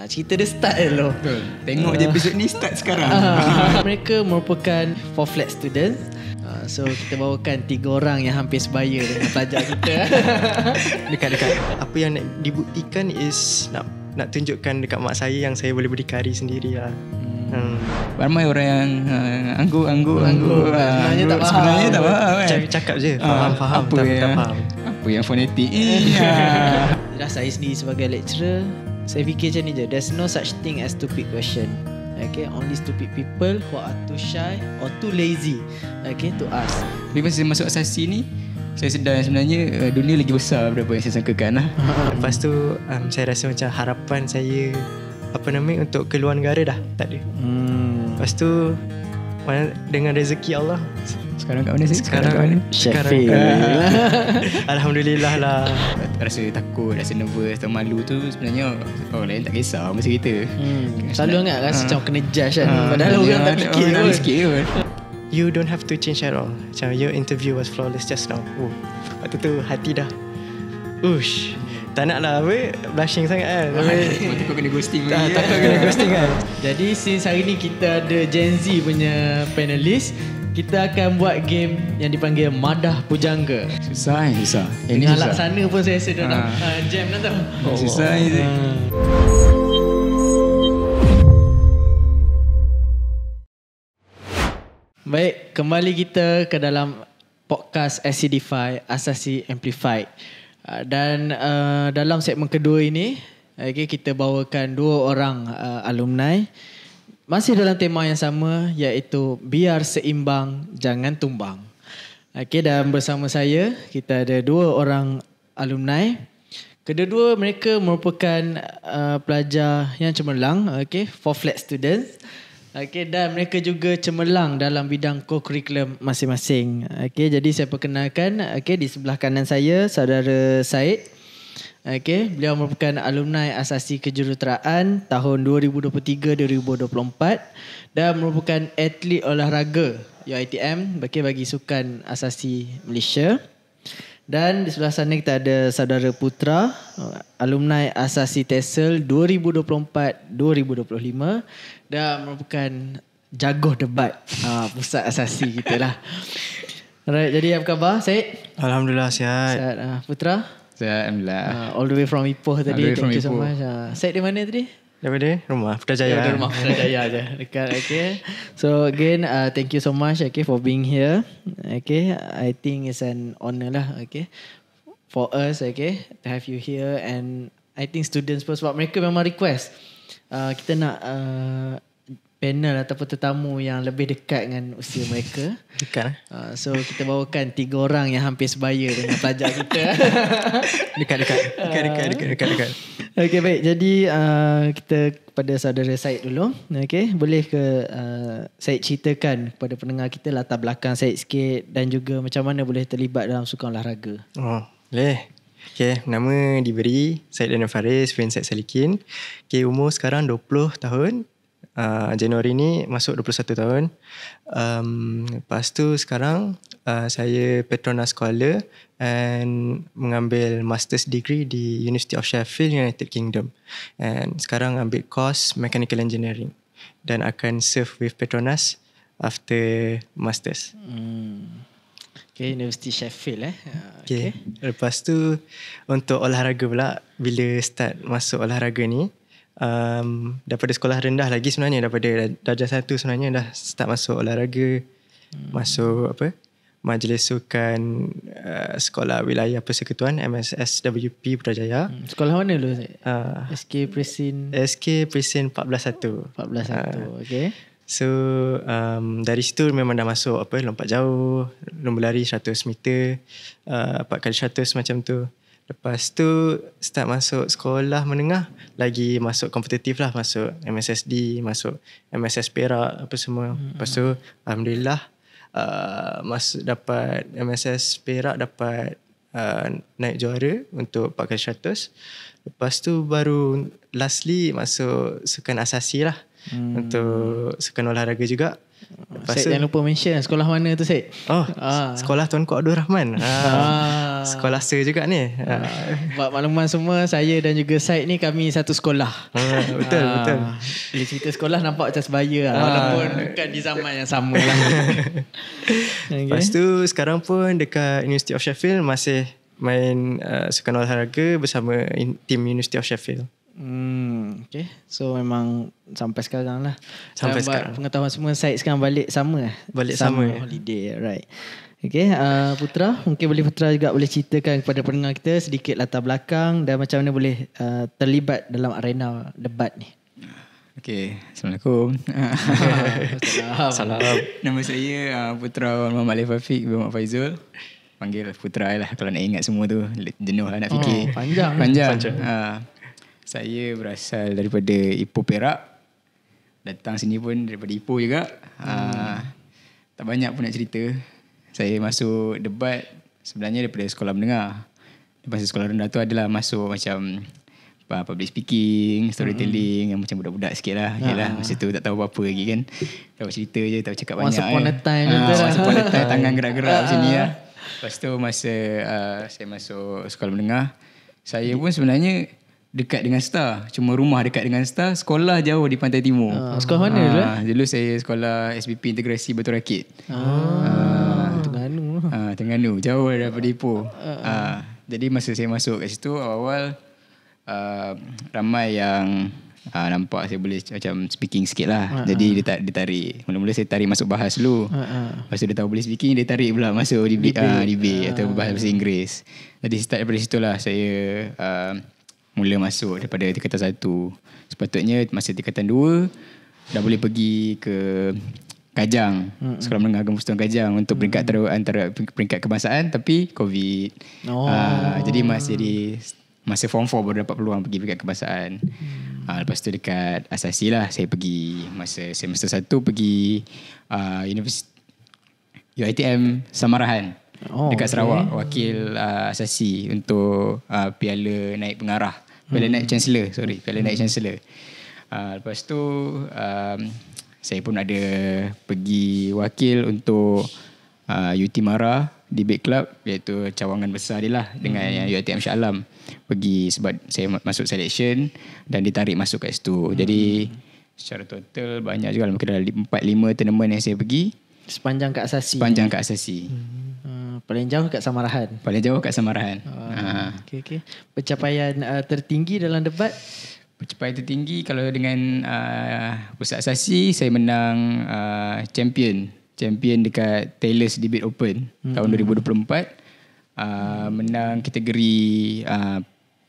Cerita dia start dulu. Betul. Tengok je episod ni start sekarang. Mereka merupakan 4 flat students. So kita bawakan 3 orang yang hampir sebaya dengan pelajar kita. Dekat-dekat. Apa yang nak dibuktikan is nak tunjukkan dekat mak saya yang saya boleh berdikari sendiri lah. Ramai orang yang anggur. Sebenarnya tak faham. Cakap je faham apa tak yang, faham. apa yang fonetik. Jelas saya sendiri sebagai lecturer, saya fikir macam ni je. There's no such thing as stupid question. Okay, only stupid people who are too shy or too lazy, okay, to ask. Tapi masa masuk asasi ni, saya sedar sebenarnya dunia lagi besar daripada apa yang saya sangkakan lah. Lepas tu saya rasa macam harapan saya untuk keluar negara dah tak ada. Lepas tu dengan rezeki Allah Sekarang kat mana sih? Sekarang kat mana? Sheffield. Alhamdulillah lah. Rasa takut, rasa nervous atau malu tu sebenarnya orang lain tak kisah masa kita. Selalu ingat rasa macam kena judge kan. Padahal orang tak fikir pun. You don't have to change at all. Macam your interview was flawless just now. Waktu tu hati dah ush, tak nak lah blushing sangat kan. Takut kena ghosting lagi. Takut kena ghosting kan. Jadi since hari ni kita ada Gen Z punya panelis, kita akan buat game yang dipanggil Madah Pujangga. Susah. Ini Dengan susah. laksana pun saya rasa dah nak jam dah tau. Susah ni. Baik, kembali kita ke dalam podcast Acidify Asasi Amplified. Dan dalam segmen kedua ini, kita bawakan 2 orang alumni. Masih dalam tema yang sama, iaitu biar seimbang, jangan tumbang. Dan bersama saya, kita ada 2 orang alumni. Kedua-dua mereka merupakan pelajar yang cemerlang, 4 flat students. Dan mereka juga cemerlang dalam bidang co-curriculum masing-masing. Jadi saya perkenalkan, di sebelah kanan saya, saudara Syed. Beliau merupakan alumni Asasi Kejuruteraan tahun 2023-2024 dan merupakan atlet olahraga UiTM bagi Sukan Asasi Malaysia. Dan di sebelah sana kita ada saudara Putra, alumni Asasi TESOL 2024-2025 dan merupakan jagoh debat pusat asasi kita lah. Alright, jadi apa khabar Syed? Alhamdulillah sihat. Putra? Saya alhamdulillah. All the way from Ipoh tadi. Thank you so much. Syed di mana tadi? Daripada rumah Putrajaya. Dari rumah Putrajaya je dekat. So again, thank you so much for being here. I think it's an honor lah for us to have you here, and I think students pun sebab mereka memang request kita nak panel ataupun tetamu yang lebih dekat dengan usia mereka. Dekat So kita bawakan 3 orang yang hampir sebaya dengan pelajar kita. Dekat. Okey, baik. Jadi kita kepada saudara Syed dulu. Boleh ke Syed ceritakan kepada pendengar kita latar belakang Syed sikit dan juga macam mana boleh terlibat dalam sukan olahraga? Boleh. Nama diberi Syed Daniel Faris bin Syed Salikin. Umur sekarang 20 tahun. Januari ni masuk 21 tahun. Lepas tu sekarang saya Petronas Scholar and mengambil master's degree di University of Sheffield, United Kingdom. And sekarang ambil course Mechanical Engineering dan akan serve with Petronas after masters. University Sheffield Lepas tu untuk olahraga pula, bila start masuk olahraga ni, daripada sekolah rendah lagi sebenarnya, daripada darjah 1 sebenarnya dah start masuk olahraga. Masuk Majlis Sukan Sekolah Wilayah Persekutuan MSSWP Putrajaya. Sekolah mana dulu? SK Presin 14-1. Okay. So dari situ memang dah masuk lompat jauh, lomba lari 100 meter, 4x100 macam tu. Lepas tu start masuk sekolah menengah, lagi masuk kompetitif lah, masuk MSSD, masuk MSS Perak apa semua. Lepas tu alhamdulillah masuk dapat MSS Perak, dapat naik juara untuk 4x100. Lepas tu baru lastly masuk sukan asasi lah, untuk sukan olahraga juga. Syed jangan lupa mention sekolah mana tu Syed? Sekolah Tuanku Abdul Rahman. Sekolah Sir juga ni. Buat makluman semua, saya dan juga Syed ni kami satu sekolah. Betul. Bila cerita sekolah nampak macam sebaya lah. Walaupun bukan di zaman yang sama lah. Okay. Lepas tu sekarang pun dekat University of Sheffield masih main sukan olahraga bersama tim University of Sheffield. Okay. So memang sampai sekarang lah. Sampai sekarang. Pengetahuan semua Syed sekarang balik sama. Balik sama. Holiday, right. Okay, Putra, mungkin Putra juga boleh ceritakan kepada pendengar kita sedikit latar belakang dan macam mana boleh terlibat dalam arena debat ni. Okay, Assalamualaikum. Salam. Nama saya Putra Muhammad Alif Afiq bin Muhammad Faizul. Panggil Putra lah. Kalau nak ingat semua tu jenuh lah nak fikir. Panjang. Saya berasal daripada Ipoh Perak. Datang sini pun daripada Ipoh juga. Tak banyak pun nak cerita. Saya masuk debat sebenarnya daripada sekolah menengah. Lepas sekolah rendah tu adalah masuk macam public speaking, storytelling yang macam budak-budak sikit lah. Yalah, masa tu tak tahu apa-apa lagi kan. Tahu cerita je, tahu cakap banyak. Once upon a time. Once upon a time, tangan gerak-gerak macam ni lah. Lepas tu masa saya masuk sekolah menengah, saya pun sebenarnya dekat dengan Star. Cuma rumah dekat dengan Star, sekolah jauh di Pantai Timur. Sekolah mana dulu? Dulu saya sekolah SPP Integrasi Batu Rakit. Terengganu. Jauh daripada Ipoh. Jadi masa saya masuk kat situ, awal-awal ramai yang nampak saya boleh macam speaking sikit lah. Jadi dia tarik. Mula-mula saya tarik masuk bahas dulu. Lepas tu dia tahu boleh speaking, dia tarik pula masuk debate atau bahasa Inggeris. Jadi start daripada situ lah saya mula masuk daripada tingkatan 1. Sepatutnya masa tingkatan 2 dah boleh pergi ke Kajang, Sekolah Menengah Agama Persatuan Kajang untuk peringkat antara peringkat kebangsaan, tapi COVID. Jadi masa form 4 baru dapat peluang pergi peringkat kebangsaan. Lepas tu dekat Asasi lah saya pergi masa semester 1 pergi Universiti UiTM Samarahan. Dekat Sarawak, wakil Asasi untuk piala naik pengarah, piala naik chancellor, piala naik chancellor. Lepas tu saya pun ada pergi wakil untuk UT Mara Debate Club, iaitu cawangan besar dia lah dengan UiTM Shah Alam. Pergi sebab saya masuk selection dan ditarik masuk kat situ. Jadi secara total banyak juga, mungkin ada 4-5 tournament yang saya pergi sepanjang Kak Asasi. Paling jauh kat Samarahan. Okay. Pencapaian tertinggi dalam debat? Pencapaian tertinggi kalau dengan Pusat Asasi, saya menang champion dekat Taylor's Debate Open tahun 2024. Menang kategori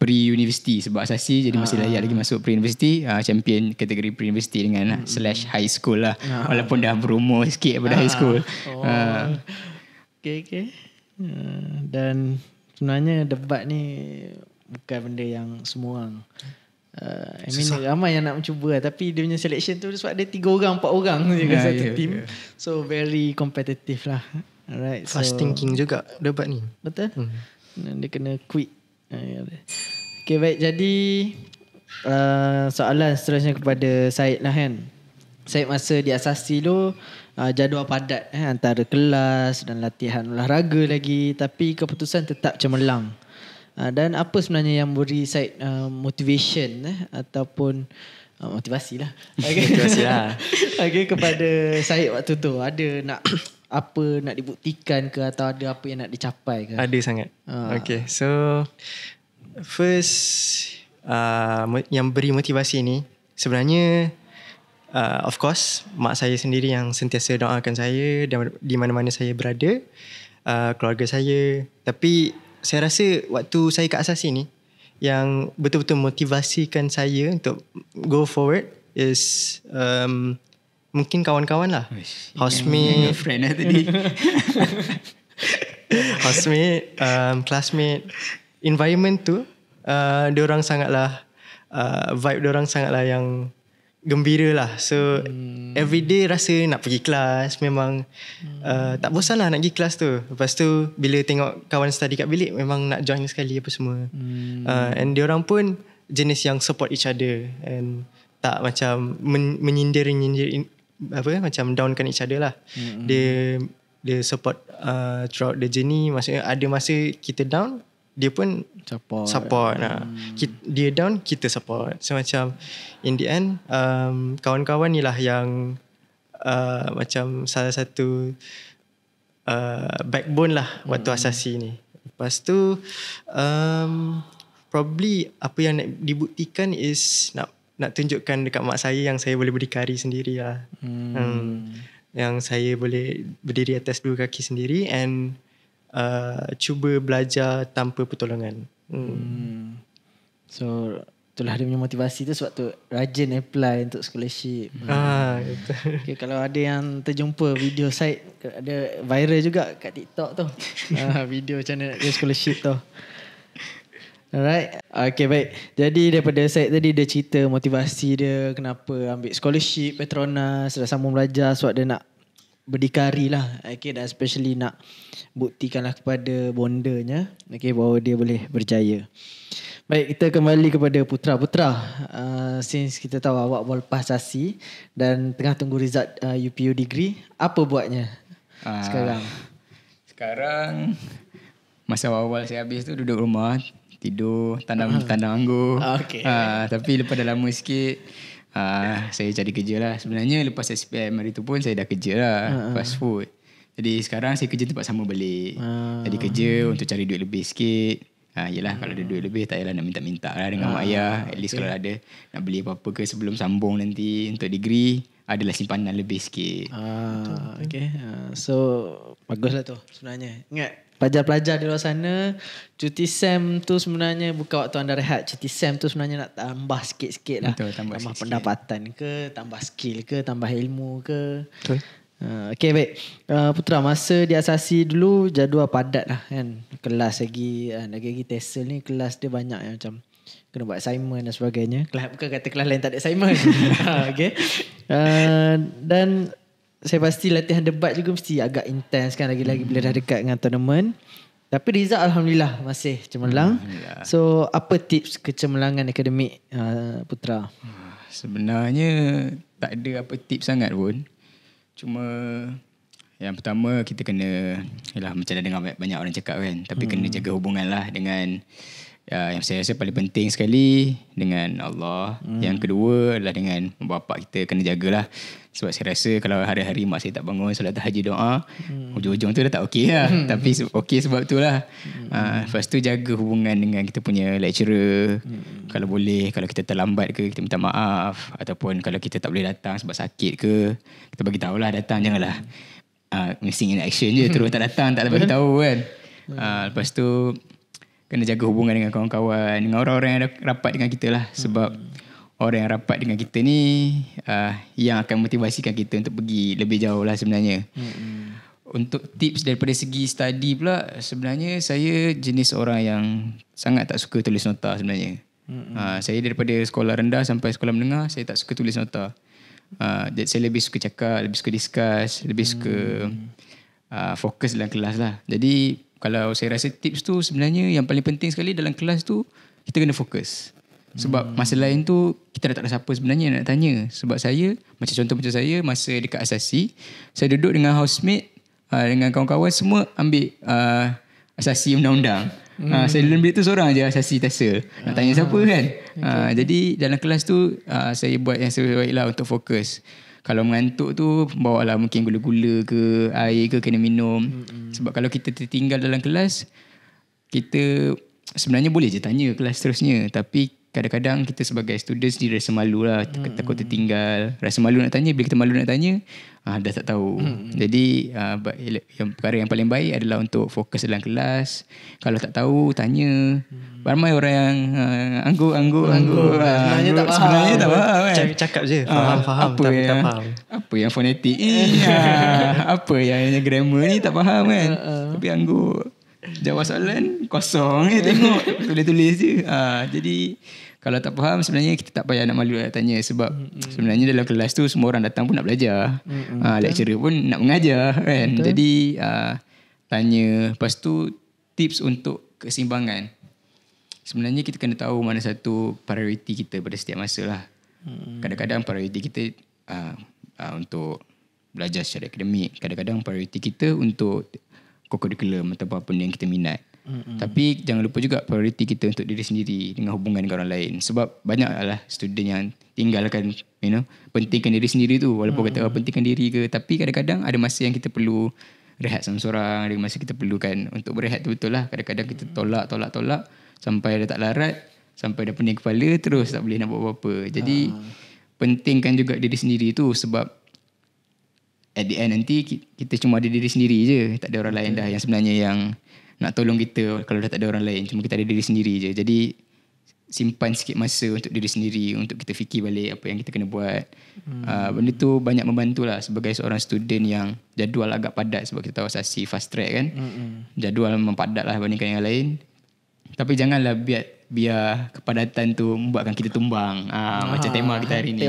pre-university sebab Asasi jadi masih layak lagi masuk pre-university. Champion kategori pre-university dengan / high school lah. Walaupun dah berumur sikit daripada high school. Okay. Dan sebenarnya debat ni bukan benda yang semua orang ramai yang nak mencuba lah. Tapi dia punya selection tu sebab dia 3 orang 4 orang je kan satu team. So very competitive lah. Alright, fast thinking juga debat ni. Betul. Dia kena quick. Okay, baik. Jadi soalan seterusnya kepada Syed lah kan. Syed masa di Asasi tu jadual padat antara kelas dan latihan olahraga lagi, tapi keputusan tetap cemerlang. Dan apa sebenarnya yang beri Syed motivation ataupun motivasi lah. Motivasi lah. Okay, kepada Syed waktu tu ada nak apa nak dibuktikan ke atau ada apa yang nak dicapai ke? Ada sangat. Okay, so first yang beri motivasi ni sebenarnya of course mak saya sendiri yang sentiasa doakan saya di mana-mana saya berada, keluarga saya. Tapi saya rasa waktu saya kat Asasi ni yang betul-betul motivasikan saya untuk go forward is mungkin kawan-kawan lah. Housemate, friend lah tadi. Housemate, classmate, environment tu diorang sangatlah vibe diorang sangatlah yang gembira lah. So everyday rasa nak pergi kelas. Memang tak bosan lah nak pergi kelas tu. Lepas tu bila tengok kawan study kat bilik, memang nak join sekali apa semua. And diorang pun jenis yang support each other and tak macam menyindir macam downkan each other lah. Dia support throughout the journey. Maksudnya ada masa kita down, dia pun support. Dia down, kita support. So macam in the end kawan-kawan ni lah yang macam salah satu backbone lah waktu asasi ni. Lepas tu probably apa yang nak dibuktikan is nak tunjukkan dekat mak saya yang saya boleh berdikari sendiri lah. Yang saya boleh berdiri atas dua kaki sendiri and cuba belajar tanpa pertolongan. So itulah dia punya motivasi tu, sebab tu rajin apply untuk scholarship. Okay, kalau ada yang terjumpa video Syed, ada viral juga kat TikTok tu. Video macam mana nak get scholarship tu. Alright. Okay, baik. Jadi daripada Syed tadi dia cerita motivasi dia kenapa ambil scholarship Petronas, dah sambung belajar sebab dia nak berdikari lah. Okay, dan especially nak buktikanlah kepada bondanya, okay, bahawa dia boleh berjaya. Baik, kita kembali kepada Putra. Since kita tahu awak baru lepas asasi dan tengah tunggu result UPU degree, apa buatnya sekarang? Sekarang masa awal saya habis tu duduk rumah, tidur, tanam anggur. Okay. Tapi lepas dah lama sikit saya cari kerja lah. Sebenarnya lepas SPM hari tu pun saya dah kerja lah, fast food. Jadi sekarang saya kerja tempat sama balik. Jadi kerja untuk cari duit lebih sikit. Yelah, kalau ada duit lebih tak payahlah nak minta-minta lah dengan mak ayah. At least kalau ada nak beli apa-apa ke sebelum sambung nanti untuk degree, adalah simpanan lebih sikit. Okay. So baguslah tu sebenarnya. Ingat, pelajar-pelajar di luar sana, cuti SEM tu sebenarnya bukan waktu anda rehat. Cuti SEM tu sebenarnya nak tambah sikit-sikit lah. Betul, tambah pendapatan ke, tambah skill ke, tambah ilmu ke. Betul. Okay, baik. Putra, masa di asasi dulu jadual padat lah kan. Kelas lagi TESOL ni, kelas dia banyak yang macam kena buat assignment dan sebagainya. Bukan kata kelas lain tak ada assignment. Okay. Dan saya pasti latihan debat juga mesti agak intens kan, lagi-lagi bila dah dekat dengan tournament. Tapi result Alhamdulillah masih cemerlang. So apa tips kecemerlangan akademik Putra? Sebenarnya tak ada apa tips sangat pun. Cuma yang pertama kita kena, yalah, macam dah dengar banyak orang cakap kan, tapi kena jaga hubungan lah dengan yang saya rasa paling penting sekali dengan Allah. Yang kedua adalah dengan mak bapak kita, kena jagalah. Sebab saya rasa kalau hari-hari mak saya tak bangun solat tahajud doa, hujung-hujung tu dah tak okey lah. Tapi okey sebab tu lah. Lepas tu jaga hubungan dengan kita punya lecturer. Kalau boleh, kalau kita terlambat ke, kita minta maaf. Ataupun kalau kita tak boleh datang sebab sakit ke, kita bagi tahulah datang. Janganlah missing in action je, terus tak datang, tak bagi tahu kan. Lepas tu kena jaga hubungan dengan kawan-kawan, dengan orang-orang yang rapat dengan kita lah. Sebab orang yang rapat dengan kita ni yang akan motivasikan kita untuk pergi lebih jauh lah sebenarnya. Untuk tips daripada segi study pula, sebenarnya saya jenis orang yang sangat tak suka tulis nota sebenarnya. Saya daripada sekolah rendah sampai sekolah menengah, saya tak suka tulis nota. Saya lebih suka cakap, lebih suka discuss, lebih suka fokus dalam kelas lah. Jadi kalau saya rasa tips tu sebenarnya yang paling penting sekali dalam kelas tu, kita kena fokus. Sebab masa lain tu kita dah tak ada siapa sebenarnya nak tanya. Sebab saya, macam saya masa dekat asasi, saya duduk dengan housemate, dengan kawan-kawan semua ambil asasi undang-undang. Saya dalam bilik tu seorang je asasi TESOL. Nak tanya siapa kan. Jadi dalam kelas tu saya buat yang sebaik lah untuk fokus. Kalau mengantuk tu bawalah mungkin gula-gula ke, air ke kena minum. Sebab kalau kita tertinggal dalam kelas, kita sebenarnya boleh je tanya kelas terusnya, tapi kadang-kadang kita sebagai student sendiri rasa malu lah, takut tertinggal, rasa malu nak tanya. Bila kita malu nak tanya, dah tak tahu. Jadi perkara yang paling baik adalah untuk fokus dalam kelas. Kalau tak tahu, tanya. Ramai orang yang anggur. Sebenarnya tak faham kan? Cakap je faham apa tapi yang, tak faham. apa yang fonetik apa yang grammar ni tak faham kan. Tapi anggur jawab soalan kosong tengok tulis-tulis je. Jadi kalau tak faham sebenarnya kita tak payah nak malu nak tanya. Sebab sebenarnya dalam kelas tu semua orang datang pun nak belajar. Lecturer pun nak mengajar kan. Jadi tanya. Lepas tu tips untuk keseimbangan. Sebenarnya kita kena tahu mana satu prioriti kita pada setiap masa lah. Kadang-kadang prioriti kita untuk belajar secara akademik. Kadang-kadang prioriti kita untuk co-curriculum atau apa yang kita minat. Tapi jangan lupa juga prioriti kita untuk diri sendiri dengan hubungan dengan orang lain. Sebab banyaklah student yang tinggalkan, pentingkan diri sendiri tu. Walaupun kata pentingkan diri ke, tapi kadang-kadang ada masa yang kita perlu rehat seorang-seorang. Ada masa kita perlukan untuk berehat tu betul lah. Kadang-kadang kita tolak sampai dah tak larat, sampai dah pening kepala, terus tak boleh nak buat apa-apa. Jadi pentingkan juga diri sendiri tu, sebab at the end nanti kita cuma ada diri sendiri je, tak ada orang lain dah yang sebenarnya yang nak tolong kita kalau dah tak ada orang lain. Cuma kita ada diri sendiri je. Jadi simpan sikit masa untuk diri sendiri, untuk kita fikir balik apa yang kita kena buat. Benda tu banyak membantulah sebagai seorang student yang jadual agak padat, sebab kita tahu asasi fast track kan. Jadual memang padat lah bandingkan yang lain. Tapi janganlah biar kepadatan tu membuatkan kita tumbang. Macam tema kita hari ni.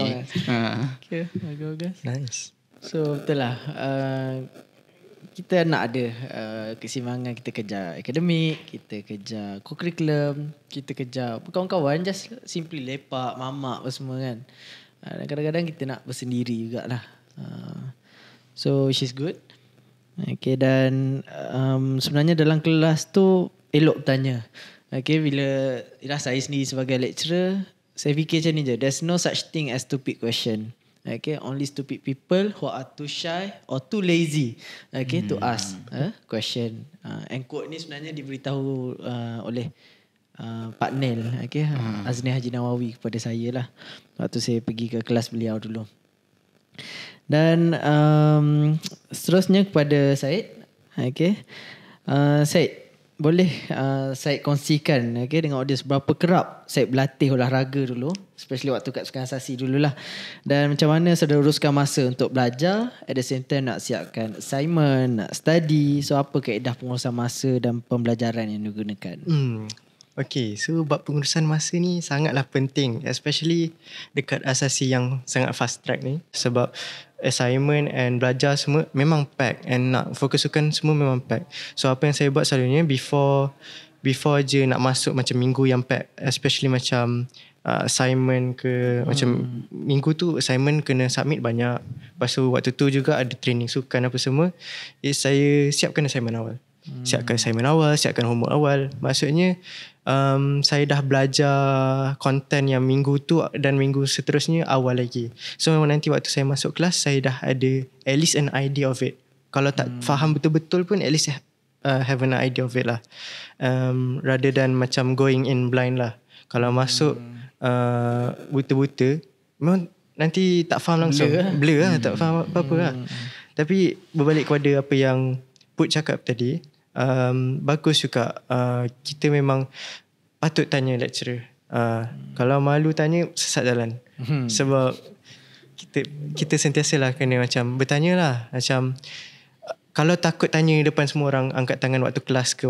Okay, bagus. Nice. So betul lah, kita nak ada keseimbangan. Kita kejar akademik, kita kejar co-curriculum, kita kejar kawan-kawan, just simply lepak, mamak apa semua kan. Dan kadang-kadang kita nak bersendiri jugalah. So which is good. Okay, dan sebenarnya dalam kelas tu elok bertanya. Okay, bila saya sendiri sebagai lecturer, saya fikir macam ni je, there's no such thing as stupid question. Okay, only stupid people who are too shy or too lazy, to ask question. And quote ni sebenarnya diberitahu oleh Pak Nel, Azni Haji Nawawi kepada saya lah waktu saya pergi ke kelas beliau dulu. Dan seterusnya kepada Syed. Syed, boleh saya kongsikan dengan audiens berapa kerap saya berlatih olahraga dulu, especially waktu kat sukan asasi dululah, dan macam mana saya uruskan masa untuk belajar, at the same time nak siapkan assignment, nak study. So apa kaedah pengurusan masa dan pembelajaran yang digunakan? Okay, so bab pengurusan masa ni sangatlah penting, especially dekat asasi yang sangat fast track ni, sebab assignment and belajar semua memang pack, and nak fokus sukan semua memang pack. So apa yang saya buat selalunya before je nak masuk macam minggu yang pack, especially macam assignment ke, macam minggu tu assignment kena submit banyak. Lepas tu waktu tu juga ada training sukan apa semua, saya siapkan assignment awal. Siapkan homework awal. Maksudnya saya dah belajar konten yang minggu tu dan minggu seterusnya awal lagi. So nanti waktu saya masuk kelas, saya dah ada at least an idea of it. Kalau tak faham betul-betul pun, at least have an idea of it lah. Rather than macam going in blind lah. Kalau masuk buta-buta, memang nanti tak faham langsung. Blur lah, tak faham apa-apa lah. Tapi berbalik kepada apa yang Put cakap tadi, bagus juga. Kita memang patut tanya lecturer. Kalau malu tanya, sesat jalan. Sebab kita sentiasalah kena macam bertanya lah. Macam kalau takut tanya depan semua orang, angkat tangan waktu kelas ke,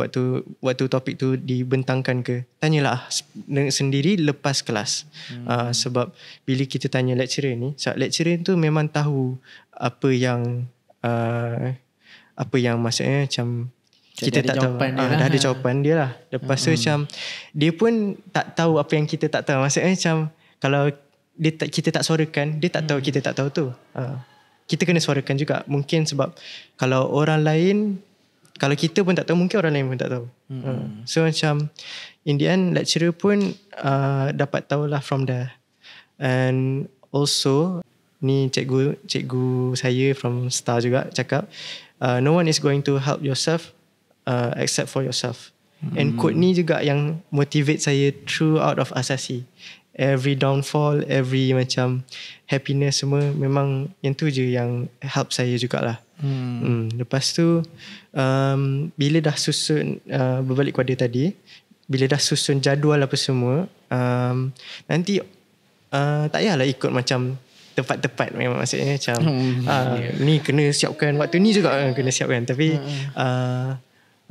waktu topik tu dibentangkan ke, tanyalah sendiri lepas kelas. Sebab bila kita tanya lecturer ni, lecturer tu memang tahu apa yang maksudnya macam kita tak tahu. Dah ada jawapan dia lah. Lepas tu macam dia pun tak tahu apa yang kita tak tahu. Maksudnya macam kalau kita tak suarakan, dia tak tahu kita tak tahu tu. Kita kena suarakan juga. Mungkin sebab kalau orang lain, kalau kita pun tak tahu, mungkin orang lain pun tak tahu. So macam in the end, lecturer pun dapat tahulah from there. And also ni cikgu saya from Star juga cakap, no one is going to help yourself except for yourself. And quote ni juga yang motivate saya throughout of asasi. Every downfall, every macam happiness semua, memang yang tu je yang help saya jugalah. Lepas tu bila dah susun, berbalik kepada tadi, bila dah susun jadual apa semua, nanti tak payahlah ikut macam tepat-tepat. Memang maksudnya macam ni kena siapkan, waktu ni juga kena siapkan. Tapi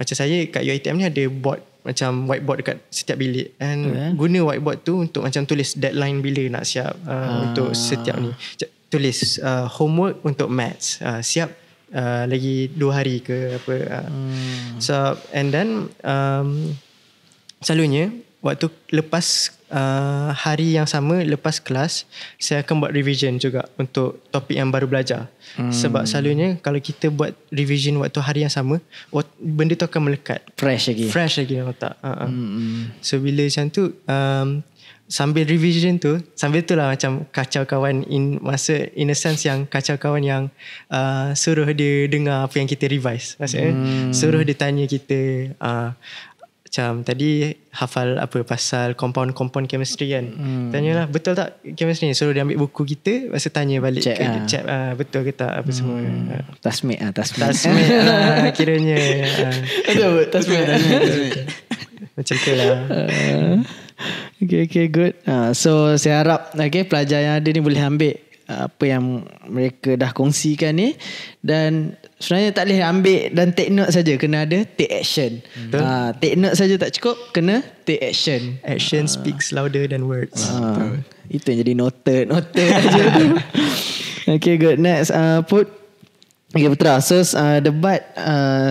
macam saya kat UiTM ni ada board, macam whiteboard dekat setiap bilik, and guna whiteboard tu untuk macam tulis deadline bila nak siap untuk setiap ni. Tulis homework untuk maths, siap lagi 2 hari ke apa. So and then selalunya waktu lepas hari yang sama lepas kelas saya akan buat revision juga untuk topik yang baru belajar. Sebab selalunya kalau kita buat revision waktu hari yang sama, benda tu akan melekat. Fresh lagi dalam otak. So bila macam tu sambil revision tu, sambil tu lah macam kacau kawan in a sense yang kacau kawan yang suruh dia dengar apa yang kita revise. Maksudnya suruh dia tanya kita macam tadi hafal apa pasal compound chemistry kan. Tanyalah betul tak chemistry ni, suruh dia ambil buku kita, lepas tu tanya balik check betul ke tak apa semua. Tasmik kiranya. Betul tasmik. Macam tu lah. Okay, good. So saya harap pelajar yang ada ni boleh ambil apa yang mereka dah kongsikan ni, dan sebenarnya tak boleh ambil dan take note saja, kena ada take action. Take note saja tak cukup, kena take action. Action speaks louder than words. Itu yang jadi noted aja. Okay, good. Next, Put. Okay, Putra. So debat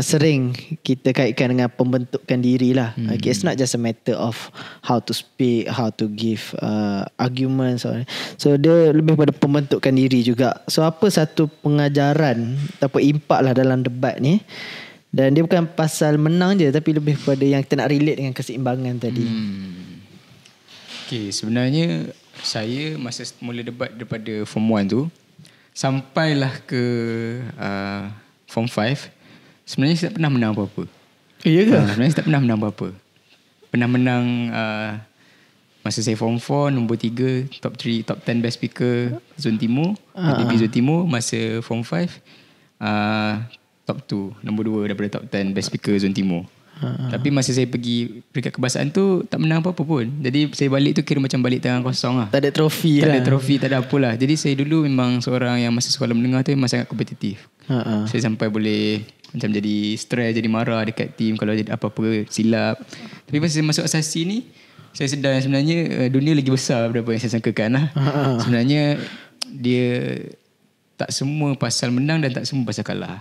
sering kita kaitkan dengan pembentukan diri lah. Okay, it's not just a matter of how to speak, how to give arguments. So dia lebih pada pembentukan diri juga. So apa satu pengajaran ataupun impak lah dalam debat ni, dan dia bukan pasal menang je, tapi lebih pada yang kita nak relate dengan keseimbangan tadi. Okay, sebenarnya saya masa mula debat daripada Form 1 tu sampailah ke Form 5, sebenarnya saya tak pernah menang apa-apa. Ya ke? Sebenarnya saya tak pernah menang apa-apa. Pernah menang masa saya Form 4 nombor 3, top 10 best speaker Zon Timur, PTB Zon Timur. Masa Form 5 top 2, nombor 2 daripada top 10 best speaker Zon Timur. Tapi masa saya pergi peringkat kebahasaan tu tak menang apa-apa pun. Jadi saya balik tu kira macam balik tangan kosong lah. Tak ada trofi Tak ada trofi, tak ada apalah. Jadi saya dulu memang seorang yang masa sekolah menengah tu memang sangat kompetitif. Saya sampai boleh macam jadi stres, jadi marah dekat team kalau jadi apa-apa silap. Tapi masa saya masuk asasi ni, saya sedar sebenarnya dunia lagi besar daripada yang saya sangkakan lah. Sebenarnya dia tak semua pasal menang dan tak semua pasal kalah.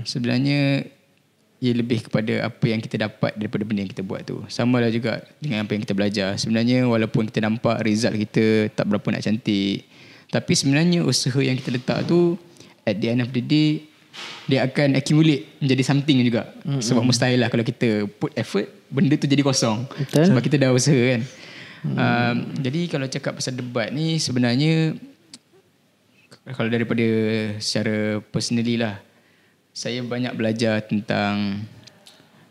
Sebenarnya ia lebih kepada apa yang kita dapat daripada benda yang kita buat tu. Sama lah juga dengan apa yang kita belajar. Sebenarnya walaupun kita nampak result kita tak berapa nak cantik, tapi sebenarnya usaha yang kita letak tu at the end of the day dia akan accumulate menjadi something juga. Sebab mustahil lah kalau kita put effort, benda tu jadi kosong. Betul. Sebab kita dah usaha kan. Jadi kalau cakap pasal debat ni, sebenarnya kalau daripada secara personally lah, saya banyak belajar tentang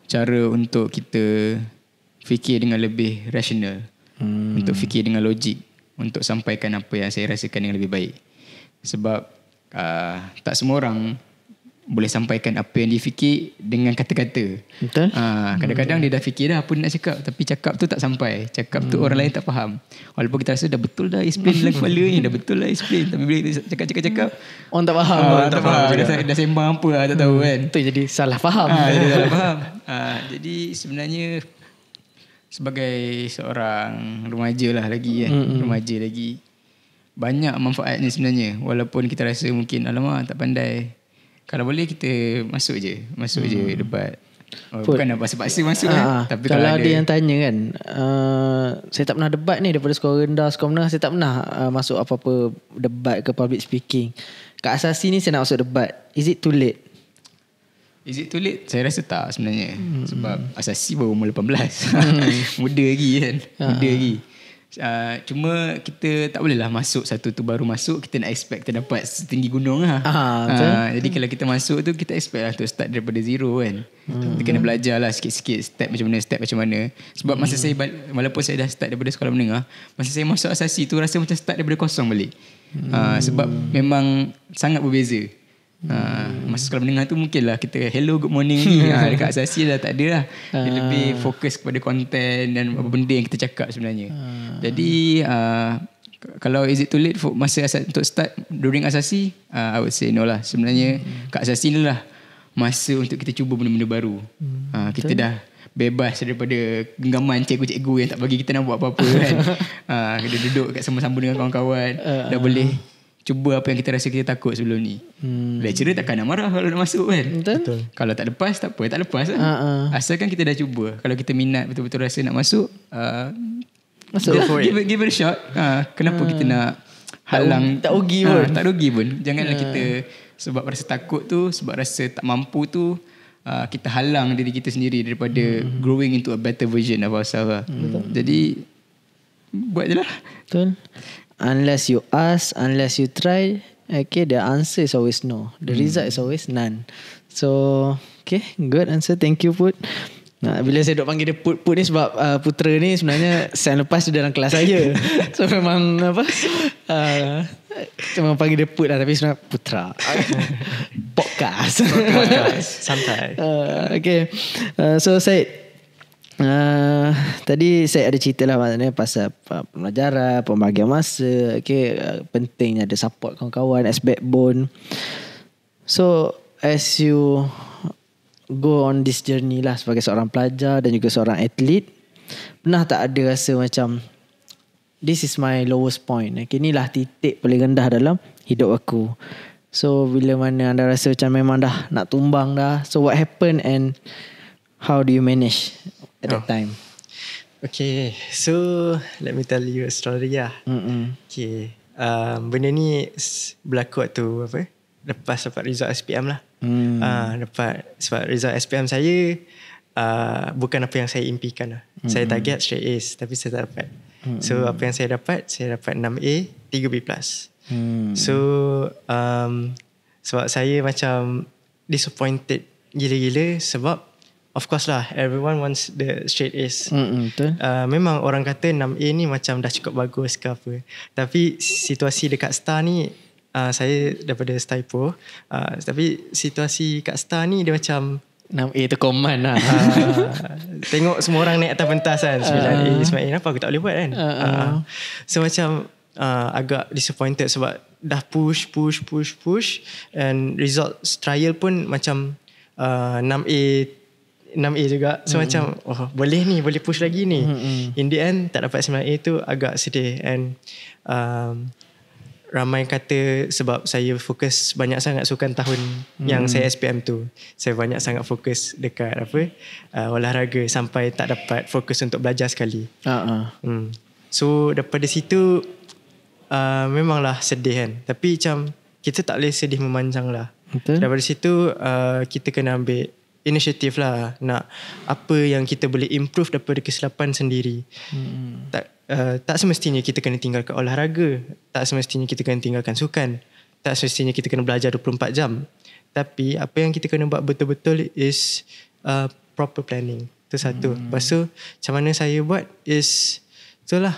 cara untuk kita fikir dengan lebih rasional, untuk fikir dengan logik, untuk sampaikan apa yang saya rasakan yang lebih baik. Sebab tak semua orang boleh sampaikan apa yang dia fikir dengan kata-kata. Betul. Kadang-kadang dia dah fikir dah apa dia nak cakap, tapi cakap tu tak sampai. Cakap tu orang lain tak faham. Walaupun kita rasa dah betul dah explain dalam kepala ni, dah betul dah explain, tapi bila kita cakap orang tak faham. Tak faham. Dah sembang apa lah, tak tahu kan. Itu jadi salah faham. Salah faham. Jadi sebenarnya sebagai seorang remaja lah lagi kan, remaja lagi, banyak manfaatnya sebenarnya. Walaupun kita rasa mungkin alamak tak pandai, kalau boleh kita masuk je debat. Bukan nak paksa-paksa masuk tapi kalau ada yang tanya kan, saya tak pernah debat ni daripada sekolah rendah, sekolah menengah saya tak pernah masuk apa-apa debat ke public speaking. Kat asasi ni saya nak masuk debat. Is it too late? Saya rasa tak sebenarnya. Sebab asasi baru umur 18. Muda lagi kan. Muda lagi. Cuma kita tak bolehlah masuk satu tu baru masuk kita nak expect kita dapat setinggi gunung lah. Jadi kalau kita masuk tu kita expect lah tu start daripada zero kan. Kita kena belajar lah sikit-sikit step macam mana. Sebab masa saya walaupun saya dah start daripada sekolah menengah, masa saya masuk asasi tu rasa macam start daripada kosong balik. Sebab memang sangat berbeza. Masa sekolah menengah tu mungkin lah kita hello good morning ni dekat asasi dah tak ada lah. Dia lebih fokus kepada konten dan apa benda yang kita cakap sebenarnya. Jadi kalau is it too late for masa untuk start during asasi, I would say no lah. Sebenarnya kat asasi ni lah masa untuk kita cuba benda-benda baru. Kita dah bebas daripada genggaman cikgu-cikgu yang tak bagi kita nak buat apa-apa kan. Kita duduk kat sama-sama dengan kawan-kawan, dah boleh cuba apa yang kita rasa kita takut sebelum ni. Lecturer takkan nak marah kalau nak masuk kan. Betul. Kalau tak lepas tak apa, tak lepas lah. Asalkan kita dah cuba. Kalau kita minat betul-betul rasa nak masuk, Go for it. Give it a shot. Kenapa kita nak halang? Tak rugi pun. Tak rugi pun. Janganlah kita sebab rasa takut tu, sebab rasa tak mampu tu, kita halang diri kita sendiri daripada growing into a better version of ourselves. Jadi buat je lah. Betul. Unless you ask, unless you try, okay, the answer is always no. The result is always none. So, okay, good answer. Thank you, Put. Bila saya duk panggil dia Put ni sebab Putra ni sebenarnya sen lepas tu dalam kelas saya. So memang memang panggil dia Put lah, tapi sebenarnya Putra. Podcast. Santai. Okay. So Syed, tadi saya ada cerita lah maknanya pasal pembelajaran, pembahagian masa. Okay, pentingnya ada support kawan-kawan as backbone. So as you go on this journey lah sebagai seorang pelajar dan juga seorang atlet, pernah tak ada rasa macam this is my lowest point, okay, inilah titik paling rendah dalam hidup aku. So bila mana anda rasa macam memang dah nak tumbang dah, so what happened and how do you manage at that time? Okay, so let me tell you a story lah. Okay, benda ni berlaku waktu lepas dapat result SPM lah. Sebab result SPM saya bukan apa yang saya impikan lah. Saya target straight A's, tapi saya tak dapat. So apa yang saya dapat 6A 3B+. So sebab saya macam disappointed gila-gila, sebab of course lah everyone wants the straight A's. Betul. Memang orang kata 6A ni macam dah cukup bagus ke apa, tapi situasi dekat Star ni, saya daripada Stipo, tapi situasi kat Star ni dia macam 6A tu command lah. tengok semua orang naik atas pentas kan, 9A, 9A, kenapa aku tak boleh buat kan. So macam agak disappointed sebab dah push and results trial pun macam 6A juga. So macam boleh ni, boleh push lagi ni. In the end tak dapat 9A tu agak sedih. And ramai kata sebab saya fokus banyak sangat sukan tahun yang saya SPM tu, saya banyak sangat fokus dekat olahraga sampai tak dapat fokus untuk belajar sekali. So daripada situ memanglah sedih kan, tapi macam kita tak boleh sedih memanjang lah. Betul. Daripada situ kita kena ambil inisiatif lah, nak apa yang kita boleh improve daripada kesilapan sendiri. Tak semestinya kita kena tinggalkan olahraga, tak semestinya kita kena tinggalkan sukan, tak semestinya kita kena belajar 24 jam. Tapi apa yang kita kena buat betul-betul is proper planning. Itu satu. Lepas tu macam mana saya buat is itulah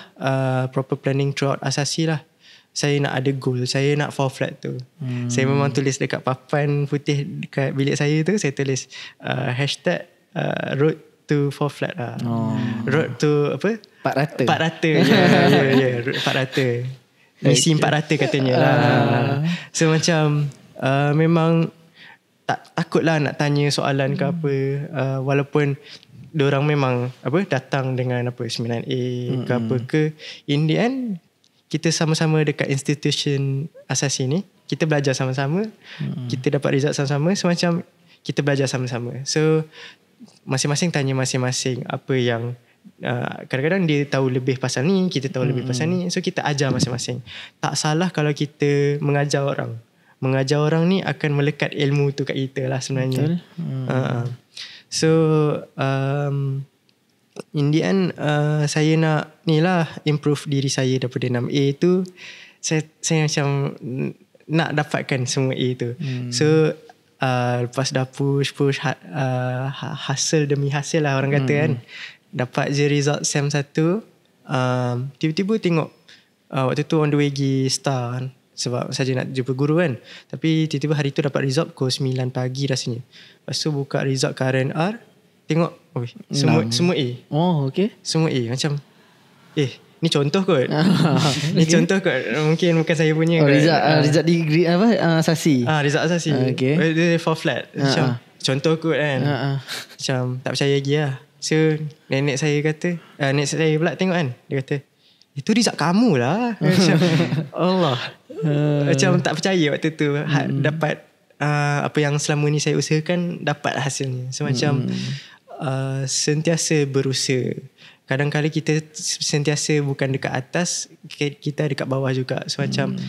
proper planning throughout asasi lah. Saya nak ada goal, saya nak fall flat tu. Saya memang tulis dekat papan putih dekat bilik saya tu, saya tulis hashtag road to fall flat lah. Road to apa? 4 rata. Ya, road 4 rata. Misi 4 rata katanya lah. So macam memang takut lah nak tanya soalan ke apa, walaupun diorang memang datang dengan 9A ke apa ke, in the end kita sama-sama dekat institution asasi ni, kita belajar sama-sama, kita dapat result sama-sama, so macam kita belajar sama-sama. So masing-masing tanya masing-masing apa yang kadang-kadang dia tahu lebih pasal ni, kita tahu lebih pasal ni, so kita ajar masing-masing. Tak salah kalau kita mengajar orang. Mengajar orang ni akan melekat ilmu tu kat kita lah sebenarnya. So in the end saya nak ni lah improve diri saya daripada 6A tu. Saya macam nak dapatkan semua A tu. So lepas dah push hasil demi hasil lah orang kata kan. Dapat je result SEM 1, tiba-tiba tengok waktu tu on the way pergi Star kan, sebab saja nak jumpa guru kan. Tapi tiba-tiba hari tu dapat result pukul 9 pagi rasanya. Lepas tu buka result ke RNR, tengok semua A. Oh, okay. Semua A. Macam ni contoh kot. Ni contoh kot. Mungkin bukan saya punya kot. Result degree asasi. Result asasi. Okay. Dia fall flat. Macam contoh kot kan. Macam tak percaya lagi lah. So nenek saya kata, nenek saya pula tengok kan, dia kata, itu result kamu lah. Macam Allah. Macam tak percaya waktu tu dapat apa yang selama ni saya usahakan, dapat hasilnya. So macam sentiasa berusaha. kadang-kadang kita sentiasa bukan dekat atas, kita dekat bawah juga. So macam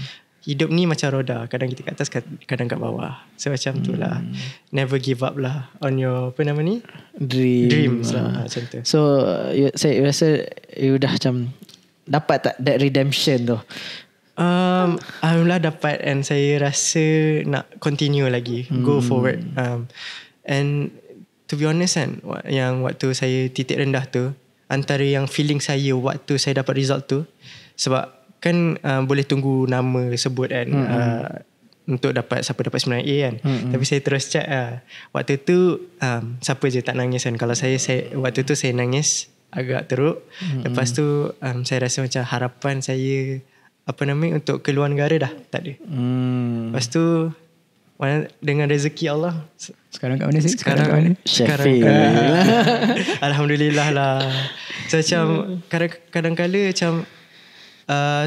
hidup ni macam roda, kadang kita kat atas, kadang kat bawah. So macam tu lah. Never give up lah on your dreams lah, macam tu. So saya rasa you dah macam dapat tak that redemption tu? Alhamdulillah dapat, and saya rasa nak continue lagi, go forward. And to be honest kan, yang waktu saya titik rendah tu, antara yang feeling saya waktu saya dapat result tu, sebab kan boleh tunggu nama sebut kan, untuk dapat siapa dapat 9A kan. Tapi saya terus check waktu tu siapa je tak nangis kan. Kalau saya waktu tu saya nangis agak teruk. Lepas tu saya rasa macam harapan saya untuk keluar negara dah tak ada. Lepas tu dengan rezeki Allah, sekarang kat mana sih? Sekarang kat mana? Sheffield. Alhamdulillah lah. So macam kadang-kadang macam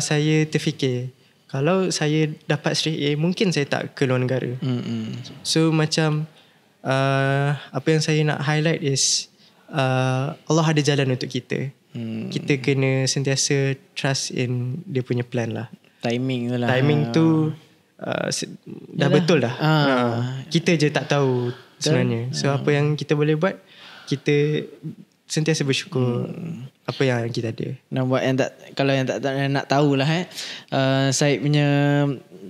saya terfikir, kalau saya dapat straight A, mungkin saya tak keluar negara. So macam apa yang saya nak highlight is Allah ada jalan untuk kita. Kita kena sentiasa trust in dia punya plan lah. Timing tu lah. Timing tu dah betul dah. Kita je tak tahu sebenarnya. So apa yang kita boleh buat, kita sentiasa bersyukur apa yang kita ada. Nak buat yang tak, kalau yang tak nak tahulah Syed punya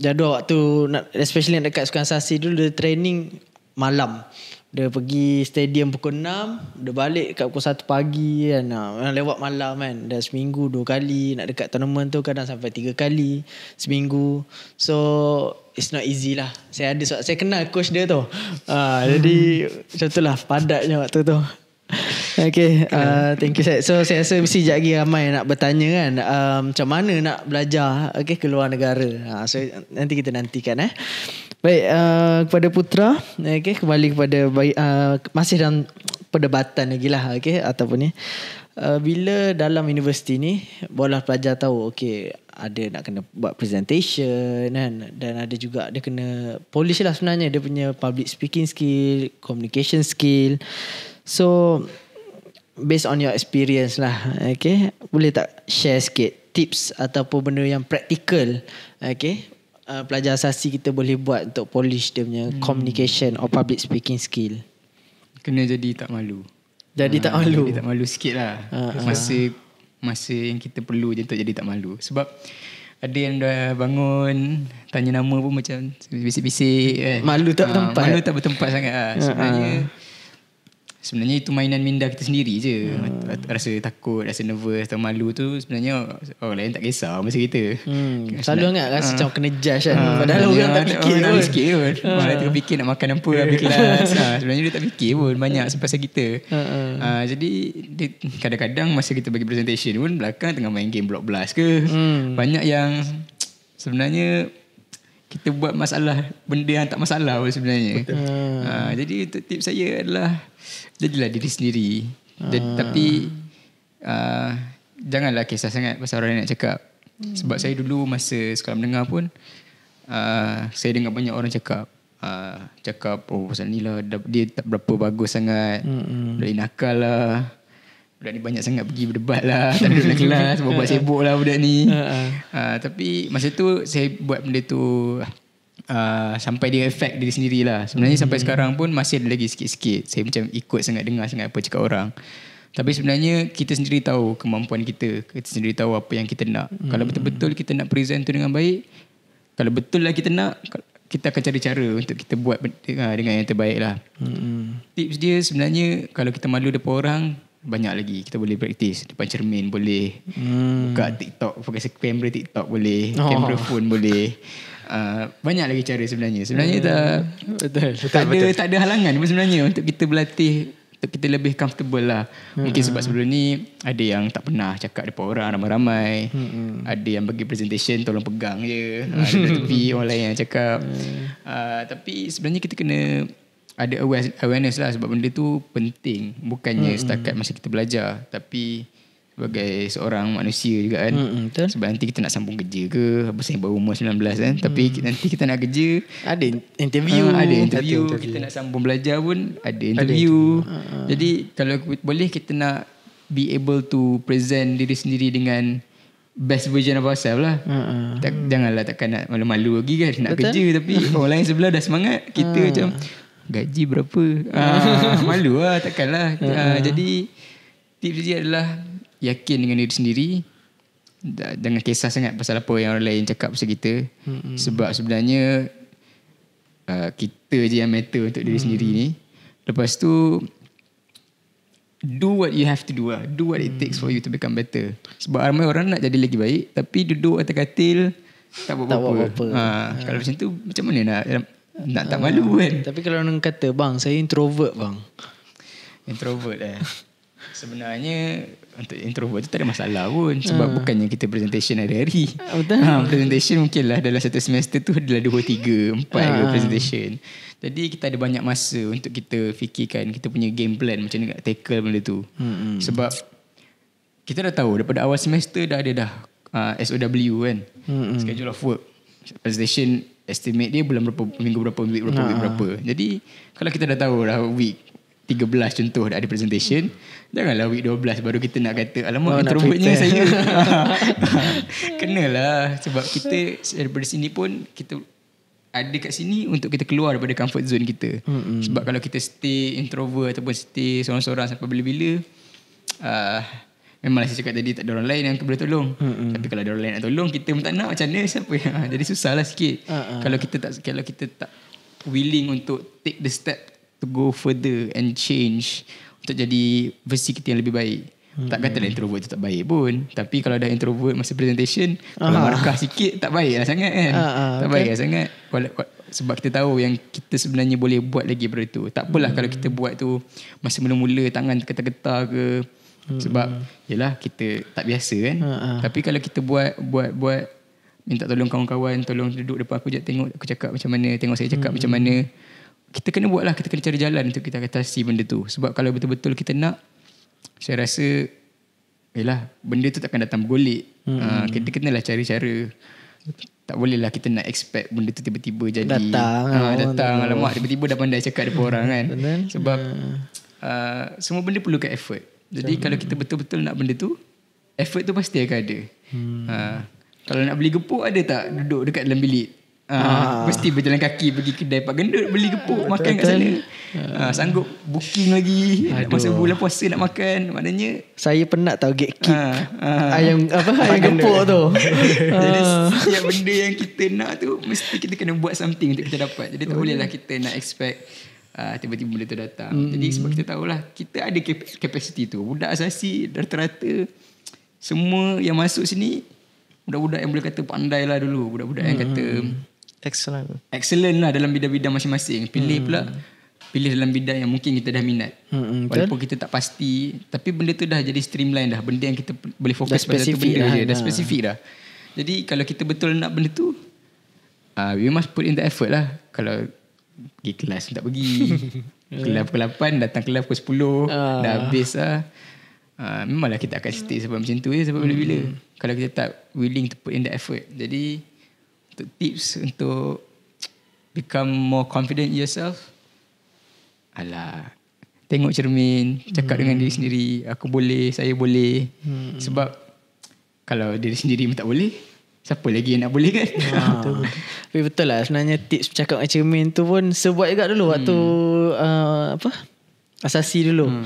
jadual waktu especially dekat Sukan Asasi dulu, dia training malam. Dia pergi stadium pukul 6, dia balik kat pukul 1 pagi kan. Lewat malam kan. Dah seminggu 2 kali. Nak dekat tournament tu kadang sampai 3 kali seminggu. So it's not easy lah. Saya kenal coach dia tu. Jadi macam tu lah padatnya waktu tu. Okay, thank you. So saya rasa mesti sekejap lagi ramai nak bertanya kan, macam mana nak belajar keluar negara. So nanti kita nantikan. Baik, kepada Putra, kembali kepada masih dalam perdebatan lagi lah, ataupun ni bila dalam universiti ni bola pelajar tahu ada nak kena buat presentation kan, dan ada juga dia kena polish lah sebenarnya dia punya public speaking skill, communication skill. So based on your experience lah, boleh tak share sikit tips ataupun benda yang praktikal pelajar asasi kita boleh buat untuk polish dia punya communication or public speaking skill? Kena jadi tak malu. Jadi tak malu. Jadi tak malu sikit lah. Masa yang kita perlu je untuk jadi tak malu. Sebab ada yang dah bangun tanya nama pun macam bisik-bisik kan. Malu tak bertempat. Malu tak bertempat sangat lah. Sebenarnya itu mainan minda kita sendiri je. Rasa takut, rasa nervous atau malu tu sebenarnya orang lain tak kisah masa kita. Selalu ingat rasa macam kena judge kan. Padahal orang tak fikir pun. Orang tak fikir nak makan apa habis kelas. Sebenarnya dia tak fikir pun banyak pasal kita. Jadi kadang-kadang masa kita bagi presentation pun belakang tengah main game Block Blast ke. Banyak yang sebenarnya kita buat masalah benda yang tak masalah pun sebenarnya. Jadi untuk tips saya adalah jadilah diri sendiri. Tapi janganlah kisah sangat pasal orang yang nak cakap. Sebab saya dulu masa sekolah menengah pun saya dengar banyak orang cakap pasal ni lah dia tak berapa bagus sangat, budak ni nakal lah, budak ni banyak sangat pergi berdebat lah, tak ada dalam kelas, buat sibuk lah budak ni. Tapi masa tu saya buat benda tu sampai dia affect diri sendiri lah. Sebenarnya sampai sekarang pun masih ada lagi sikit-sikit saya macam ikut sangat, dengar sangat apa cakap orang. Tapi sebenarnya kita sendiri tahu kemampuan kita sendiri tahu apa yang kita nak. Kalau betul-betul kita nak present tu dengan baik, kalau betul lah kita nak, kita akan cari cara untuk kita buat dengan yang terbaik lah. Tips dia sebenarnya, kalau kita malu depan orang, banyak lagi kita boleh praktis. Depan cermin boleh, buka TikTok, pakai kamera TikTok boleh, kamera phone boleh. Banyak lagi cara sebenarnya. Sebenarnya tak ada halangan pun sebenarnya untuk kita berlatih, untuk kita lebih comfortable lah. Mungkin sebab sebelum ni ada yang tak pernah cakap depan orang ramai-ramai. Ada yang bagi presentation tolong pegang je, ada tepi orang lain yang cakap. Tapi sebenarnya kita kena ada awareness lah, sebab benda tu penting. Bukannya setakat masa kita belajar, tapi sebagai seorang manusia juga kan. Sebab nanti kita nak sambung kerja ke, apa saya baru umur 19 kan. Tapi nanti kita nak kerja, ada interview, kita nak sambung belajar pun ada interview. Jadi kalau boleh kita nak be able to present diri sendiri dengan best version of ourselves lah. Janganlah takkan nak malu-malu lagi kan. Nak kerja tapi orang lain sebelah dah semangat. Kita macam gaji berapa? Malu lah, takkanlah. Jadi tips dia adalah yakin dengan diri sendiri. Jangan kisah sangat pasal apa yang orang lain cakap pasal kita. Sebab sebenarnya kita je yang matter untuk diri sendiri ni. Lepas tu do what you have to do lah. Do what it takes for you to become better. Sebab ramai orang nak jadi lagi baik tapi duduk atas katil tak buat apa-apa. Kalau macam tu macam mana nak tak malu kan. Tapi kalau orang kata bang saya introvert bang. Introvert sebenarnya untuk introvert tu tak ada masalah pun. Sebab bukannya kita presentation hari-hari. Betul. Presentation mungkinlah dalam satu semester tu adalah 2, 3, 4 presentation. Jadi kita ada banyak masa untuk kita fikirkan kita punya game plan macam mana nak tackle benda tu. Sebab kita dah tahu daripada awal semester dah ada SOW kan. Schedule of work. Presentation estimate dia bulan berapa, minggu berapa, week berapa. Jadi kalau kita dah tahu dah week 13 contoh dah ada presentation, janganlah week 12 baru kita nak kata alamak introvertnya saya. Kenalah. Sebab kita daripada sini pun kita ada kat sini untuk kita keluar daripada comfort zone kita. Sebab kalau kita stay introvert ataupun stay seorang-seorang sampai bila-bila, memanglah saya cakap tadi tak ada orang lain yang boleh tolong. Tapi kalau ada orang lain nak tolong, kita pun tak nak, macam mana siapa yang jadi susahlah sikit. Kalau kita tak willing untuk take the step to go further and change untuk jadi versi kita yang lebih baik. Tak katalah introvert tu tak baik pun. Tapi kalau dah introvert masa presentation, kalau markah sikit tak baik lah sangat kan. Tak baik lah sangat. Sebab kita tahu yang kita sebenarnya boleh buat lagi daripada tu. Tak apalah kalau kita buat tu masa mula-mula tangan tergetar-getar ke. Sebab yelah kita tak biasa kan. Tapi kalau kita buat minta tolong kawan-kawan, tolong duduk depan aku, tengok aku cakap macam mana, tengok saya cakap macam mana. Kita kena buat lah, kita kena cari jalan untuk kita atasi benda tu. Sebab kalau betul-betul kita nak, saya rasa yelah benda tu takkan datang bergolek. Kita kenalah cari cara. Tak boleh lah kita nak expect benda tu tiba-tiba jadi datang alamak tiba-tiba dah pandai cakap depan orang kan. Sebab semua benda perlukan effort. Jadi kalau kita betul-betul nak benda tu, effort tu pasti akan ada. Kalau nak beli gepuk, ada tak duduk dekat dalam bilik? Mesti berjalan kaki pergi kedai Pak Gendut beli gepuk, makan kat sana. Sanggup booking lagi. Masa bulan puasa nak makan. Maknanya saya penat tahu gatekeep ayam gepuk tu. Jadi setiap benda yang kita nak tu mesti kita kena buat something untuk kita dapat. Jadi tak bolehlah kita nak expect tiba-tiba benda tu datang. Jadi sebab kita tahulah kita ada capacity tu. Budak asasi rata-rata semua yang masuk sini budak-budak yang boleh kata pandai lah dulu. Budak-budak yang kata excellent lah dalam bidang-bidang masing-masing. Pilih dalam bidang yang mungkin kita dah minat. Walaupun kita tak pasti, tapi benda tu dah jadi streamline dah. Benda yang kita boleh fokus pada satu benda je. Dah spesifik dah. Jadi kalau kita betul nak benda tu, we must put in the effort lah. Kalau pergi kelas tak pergi, kelas pukul 8 datang kelas pukul 10, dah habis lah. Memanglah kita akan stay sebab macam tu je sampai bila-bila. Kalau kita tak willing to put in the effort. Jadi untuk tips untuk become more confident in yourself, tengok cermin, cakap dengan diri sendiri, aku boleh, saya boleh. Sebab kalau diri sendiri pun tak boleh, siapa lagi yang nak boleh kan? Tapi betul lah sebenarnya tips bercakap dengan cermin tu pun sebuat juga dulu waktu asasi dulu.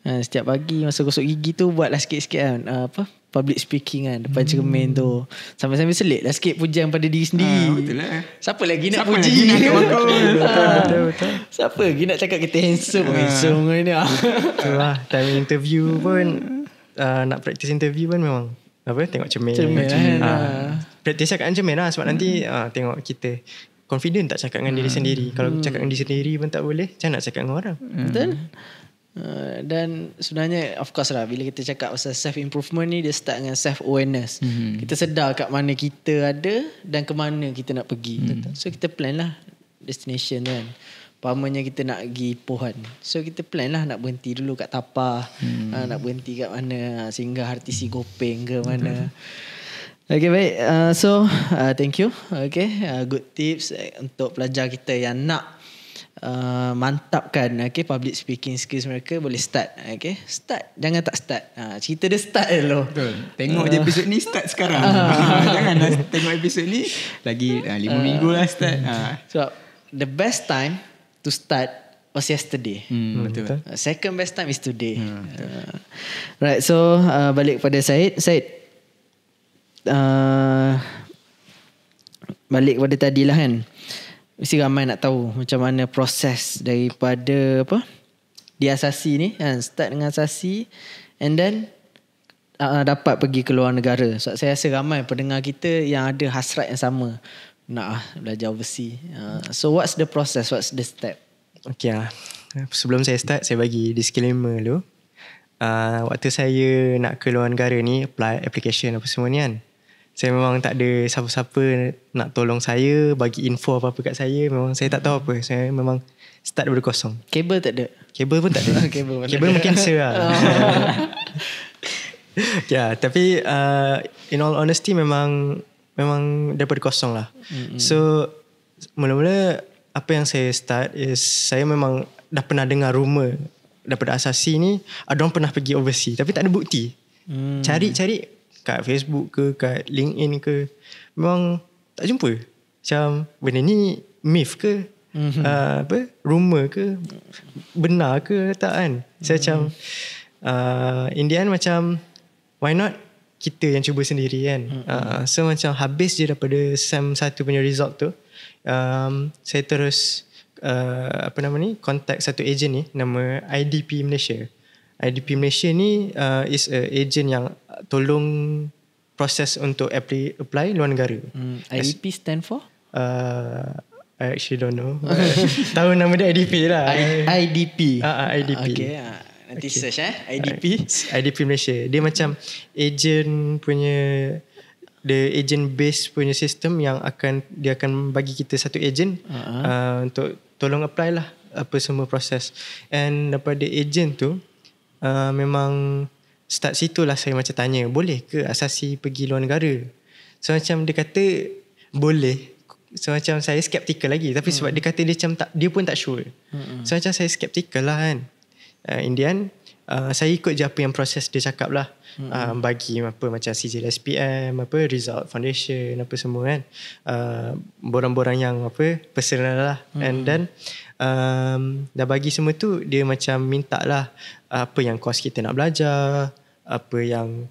Setiap pagi masa gosok gigi tu buatlah sikit-sikit kan, public speaking kan depan cermin tu. Sambil-sambil selit lah sikit pujian pada diri sendiri. Betul lah. Siapa lagi nak puji? Betul. Siapa lagi nak cakap kita handsome ni? Betul lah. Time interview pun nak practice interview pun memang tengok cermin practice cakap dengan cermin lah. Sebab nanti tengok kita confident tak cakap dengan diri sendiri. Kalau cakap dengan diri sendiri pun tak boleh, macam nak cakap dengan orang? Betul. Dan sebenarnya of course lah, bila kita cakap pasal self improvement ni, dia start dengan self awareness. Kita sedar kat mana kita ada dan ke mana kita nak pergi. So kita plan lah destination kan. Pamannya kita nak pergi Ipoh kan. So kita plan lah nak berhenti dulu kat Tapah, nak berhenti kat mana, singgah RTC Gopeng ke mana. Okay, baik. So thank you. Okay, good tips untuk pelajar kita yang nak mantapkan public speaking skills mereka, boleh start. Start, jangan tak start. Cerita dia start dulu. Betul. Tengok je episod ni start sekarang. Janganlah tengok episod ni lagi 5 minggu lah start. So the best time to start was yesterday. Betul. Second best time is today. Right, so balik pada Syed. Balik kepada tadi lah kan. Mesti ramai nak tahu macam mana proses daripada diasasi ni kan. Start dengan asasi and then dapat pergi ke luar negara. So saya rasa ramai pendengar kita yang ada hasrat yang sama, nak belajar overseas. So what's the process? What's the step? Okay lah. Sebelum saya start, saya bagi disclaimer dulu. Waktu saya nak ke luar negara ni, apply application apa semua ni kan, saya memang tak ada siapa-siapa nak tolong saya, bagi info apa-apa kat saya. Memang saya tak tahu apa. Saya memang start daripada kosong. Kabel tak ada? Kabel pun tak ada. Kabel mungkin cancer lah. Tapi in all honesty memang daripada kosong lah. So mula-mula apa yang saya start is, saya memang dah pernah dengar rumor daripada asasi ni ada orang pernah pergi overseas tapi tak ada bukti. Cari kat Facebook ke, kat LinkedIn ke, memang tak jumpa. Macam benda ni myth ke, rumor ke, benar ke tak kan. Saya macam in the end macam why not kita yang cuba sendiri kan. So macam habis je daripada SEM 1 punya result tu, saya terus contact satu agent ni, nama IDP Malaysia. IDP Malaysia ni is a agent yang tolong proses untuk apply luar negara. IDP stand for? I actually don't know. Tahu nama dia IDP lah. IDP. IDP. Okay. Nanti search IDP. IDP Malaysia. Dia macam agent punya, the agent base punya sistem yang dia akan bagi kita satu agent untuk tolong apply lah apa semua proses. And daripada agent tu memang start situlah saya macam tanya, boleh ke asasi pergi luar negara? So macam dia kata boleh. So macam saya skeptical lagi, tapi sebab dia kata dia macam tak, dia pun tak sure. So macam saya skeptical lah kan. In the end saya ikut je apa yang proses dia cakap lah. Bagi apa macam sijil SPM, result foundation, apa semua kan. Borang-borang yang personal lah. And then dah bagi semua tu, dia macam minta lah apa yang course kita nak belajar, apa yang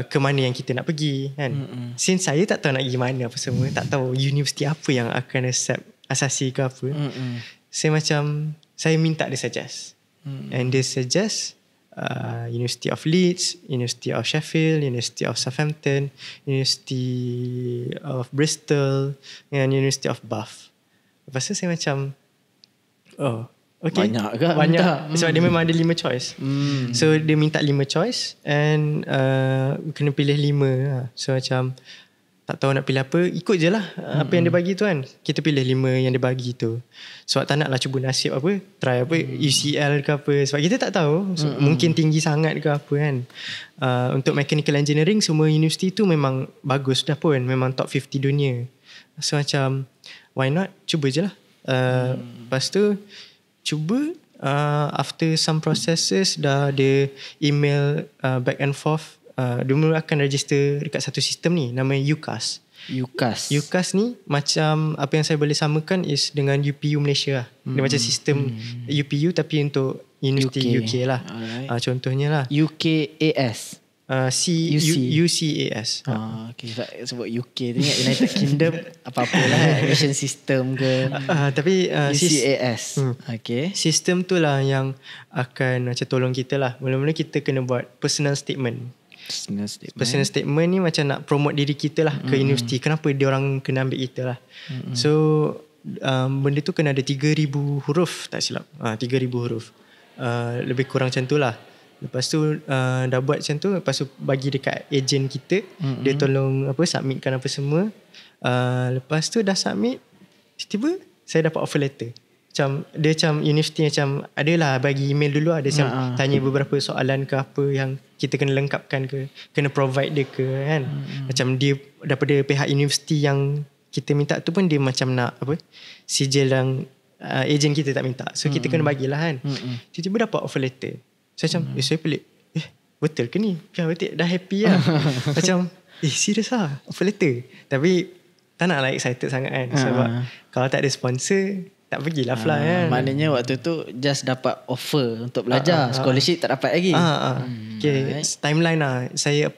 ke mana yang kita nak pergi kan. Since saya tak tahu nak pergi mana apa semua, tak tahu universiti apa yang akan accept asasi ke apa, saya minta dia suggest. And dia suggest University of Leeds, University of Sheffield, University of Southampton, University of Bristol and University of Bath. Lepas tu saya macam okay. Banyak sebab dia memang ada 5 choice. So dia minta 5 choice and kena pilih 5. So macam tak tahu nak pilih apa, ikut je lah apa yang dia bagi tu kan. Kita pilih 5 yang dia bagi tu. Sebab tak nak lah cuba nasib try UCL ke apa, sebab kita tak tahu. Mungkin tinggi sangat ke apa kan. Untuk mechanical engineering, semua universiti tu memang bagus dah pun, memang top 50 dunia. So macam why not, cuba je lah. Lepas tu cuba, after some processes, dah ada email back and forth. Dia mula akan register dekat satu sistem ni, nama UCAS. UCAS ni macam apa yang saya boleh samakan is dengan UPU Malaysia lah. Dia macam sistem UPU tapi untuk universiti UK lah. Contohnya lah UKAS. UCAS. Okay, sebut UK tu ingat United Kingdom apa-apalah education system ke. Tapi UCAS. Okay. Sistem tu lah yang akan macam tolong kita lah. Mula-mula kita kena buat personal statement. Personal statement ni macam nak promote diri kita lah ke universiti. Kenapa dia orang kena ambil kita lah. So benda tu kena ada 3,000 huruf tak silap. 3,000 huruf. Lebih kurang macam tu lah. Lepas tu dah buat macam tu, lepas tu bagi dekat agent kita. Dia tolong submitkan apa semua. Lepas tu dah submit, tiba-tiba saya dapat offer letter. Macam dia macam universiti macam adalah bagi email dulu, ada macam tanya beberapa soalan ke apa yang kita kena lengkapkan ke, kena provide dia ke kan. Macam dia daripada pihak universiti yang kita minta tu pun dia macam nak sijil yang agent kita tak minta. So kita kena bagilah kan. Tiba-tiba dapat offer letter. Saya macam saya pelik. Betul ke ni? Ya betul. Dah happy lah. Macam serius lah offer letter. Tapi tak nak lah excited sangat kan. Sebab kalau tak ada sponsor, tak pergilah fly kan. Maknanya waktu tu just dapat offer untuk belajar. Scholarship tak dapat lagi. Okay. Timeline lah. Saya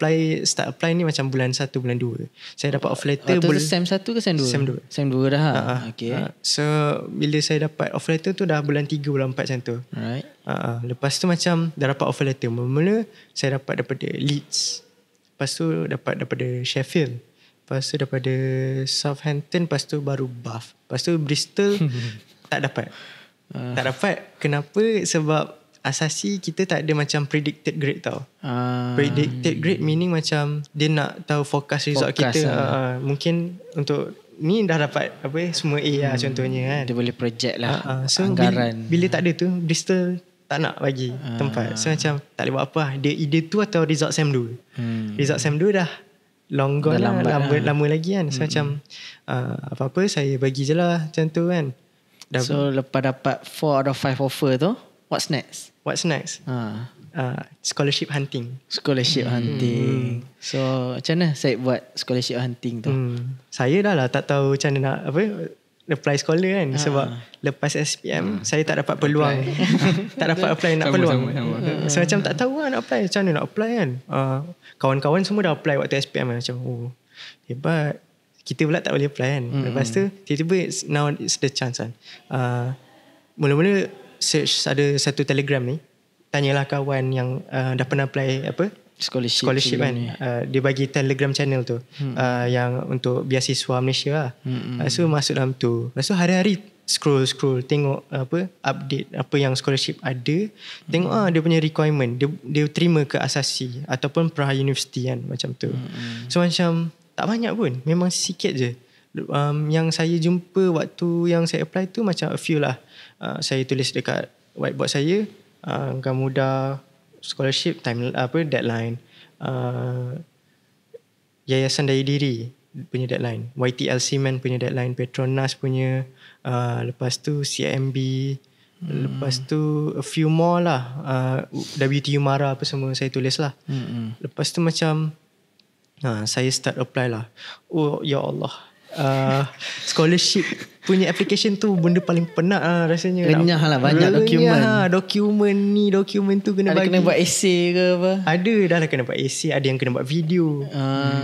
start apply ni macam bulan 1, bulan 2. Saya dapat offer letter. Waktu tu SEM 1 ke SEM 2? SEM 2. SEM 2 dah. Okay. So bila saya dapat offer letter tu dah bulan 3, bulan 4 macam tu. Alright. Lepas tu macam dah dapat offer letter. Mula-mula saya dapat daripada Leeds. Lepas tu dapat daripada Sheffield. Lepas tu daripada Southampton. Lepas tu baru Bath. Lepas tu Bristol tak dapat. Tak dapat. Kenapa? Sebab asasi kita tak ada macam predicted grade tau. Predicted grade meaning macam dia nak tahu forecast result kita. Mungkin untuk ni dah dapat semua A lah contohnya kan. Dia boleh project lah. So anggaran. bila tak ada tu Bristol tak nak bagi tempat. So macam tak boleh buat apa. Dia either tu atau result SEM 2. Result SEM 2 dah long gone lah. Lama lagi kan. So macam apa-apa saya bagi je lah macam tu kan. So lepas dapat 4 out of 5 offer tu, what's next? Scholarship hunting. Scholarship hunting. So macam mana saya buat scholarship hunting tu? Saya dah lah tak tahu macam mana nak apply scholar kan. Sebab lepas SPM saya tak dapat peluang. Tak dapat apply nak peluang. So macam tak tahu lah nak apply. Macam mana nak apply kan. Kawan-kawan semua dah apply waktu SPM kan. Macam hebat. Kita pula tak boleh apply kan. Lepas tu tiba-tiba now it's the chance kan. Mula-mula search ada satu Telegram ni. Tanyalah kawan yang dah pernah apply scholarship kan. Dia bagi Telegram channel tu yang untuk beasiswa Malaysia lah. So masuk dalam tu. Lepas tu hari-hari scroll tengok update apa yang scholarship ada. Tengok dia punya requirement. Dia terima ke asasi ataupun Praha University kan macam tu. So macam tak banyak pun. Memang sikit je. Yang saya jumpa waktu yang saya apply tu macam a few lah. Saya tulis dekat whiteboard saya. Gamuda scholarship deadline. Yayasan Daya Diri punya deadline. YTL Cement punya deadline. Petronas punya. Lepas tu CIMB. Lepas tu a few more lah. WTU Mara apa semua saya tulis lah. Lepas tu macam saya start apply lah. Oh ya Allah. Scholarship punya application tu benda paling penat lah rasanya. Renyah lah banyak dokumen. Dokumen tu kena bagi. Kena buat essay ke apa? Ada dah lah kena buat essay. Ada yang kena buat video.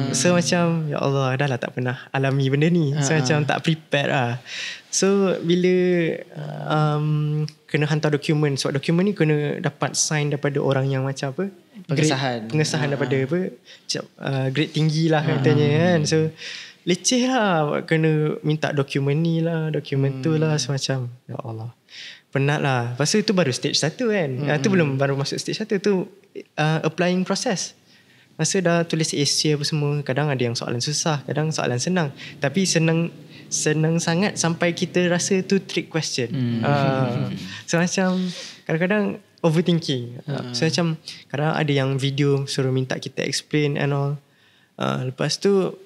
So macam ya Allah dah lah tak pernah alami benda ni. So macam tak prepared lah. So bila kena hantar dokumen. Sebab dokumen ni kena dapat sign daripada orang yang macam apa, pengesahan daripada grade tinggi lah katanya kan. So leceh lah, kena minta dokumen ni lah, dokumen tu lah. Semacam ya Allah penat lah. Lepas tu baru stage 1 kan. Tu belum baru masuk stage 1 tu applying process. Masa dah tulis essay apa semua. Kadang ada yang soalan susah, kadang soalan senang. Tapi senang sangat sampai kita rasa tu trick question. So macam kadang-kadang overthinking. So macam kadang ada yang video suruh minta kita explain and all. Lepas tu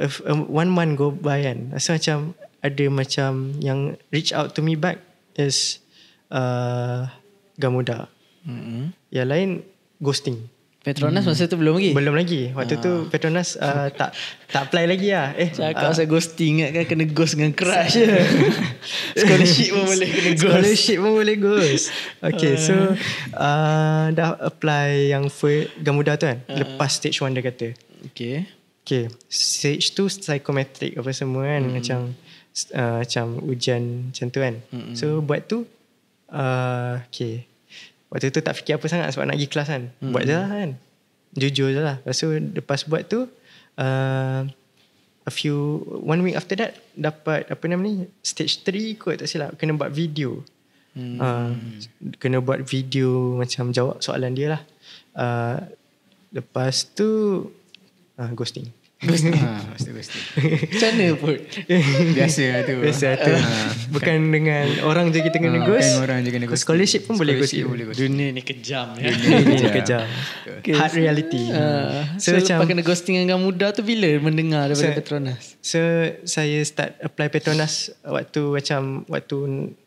1 month go by kan. So macam ada macam yang reach out to me back is Gamuda. Yang lain ghosting. Petronas masa tu belum lagi? Belum lagi. Waktu tu Petronas tak apply lagi lah. Cakap pasal ghosting ingat kan kena ghost dengan crush je. Scholarship pun boleh kena ghost. Scholarship pun boleh ghost. Okay, so dah apply yang Gamuda tu kan. Lepas stage 1 dia kata. Okay, stage 2 psychometric apa semua kan. Macam ujian macam tu kan. So buat tu okay. Waktu tu tak fikir apa sangat sebab nak pergi kelas kan. Buat je lah kan. Jujur je lah. Lepas tu lepas buat tu 1 week after that dapat apa nama ni, stage 3 kot tak silap. Kena buat video. Kena buat video macam jawab soalan dia lah. Lepas tu ghosting. Master ghosting. Macam mana pun? Biasa lah tu. Biasa tu. Bukan dengan orang je kita kena ghost. Bukan orang je kena ghosting. Scholarship pun boleh ghost. Dunia ni kejam ya. Ini kejam. Hard reality. So lepas kena ghosting dengan muda tu bila mendengar daripada Petronas? So saya start apply Petronas waktu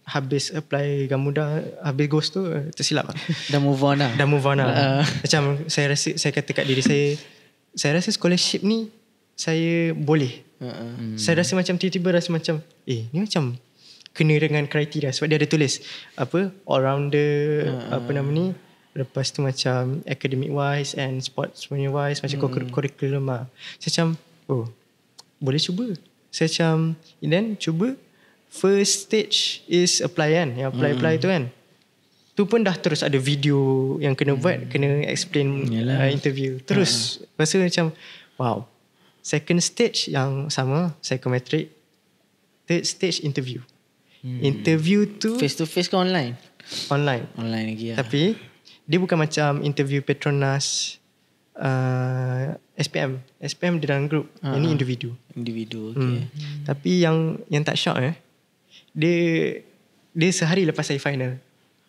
habis apply Gamuda, habis ghost tu tersilap lah. Dah move on lah. Dah move on lah. Macam saya kata kat diri saya rasa scholarship ni saya boleh. Saya rasa macam tiba-tiba rasa macam ni macam kena dengan kriteria sebab dia ada tulis apa all rounder apa nama ni, lepas tu macam academic wise and sports punya wise macam curriculum lah. Saya macam boleh cuba. Saya macam then cuba. First stage is apply kan, yang apply tu kan, tu pun dah terus ada video yang kena buat, kena explain interview terus. Rasa macam wow. Second stage yang sama, psychometric. Third stage interview. Interview tu face to face ke online? Online Lagi lah. Tapi dia bukan macam interview Petronas SPM dia dalam group. Ini individu. Okay. Tapi yang tak shock dia sehari lepas saya final.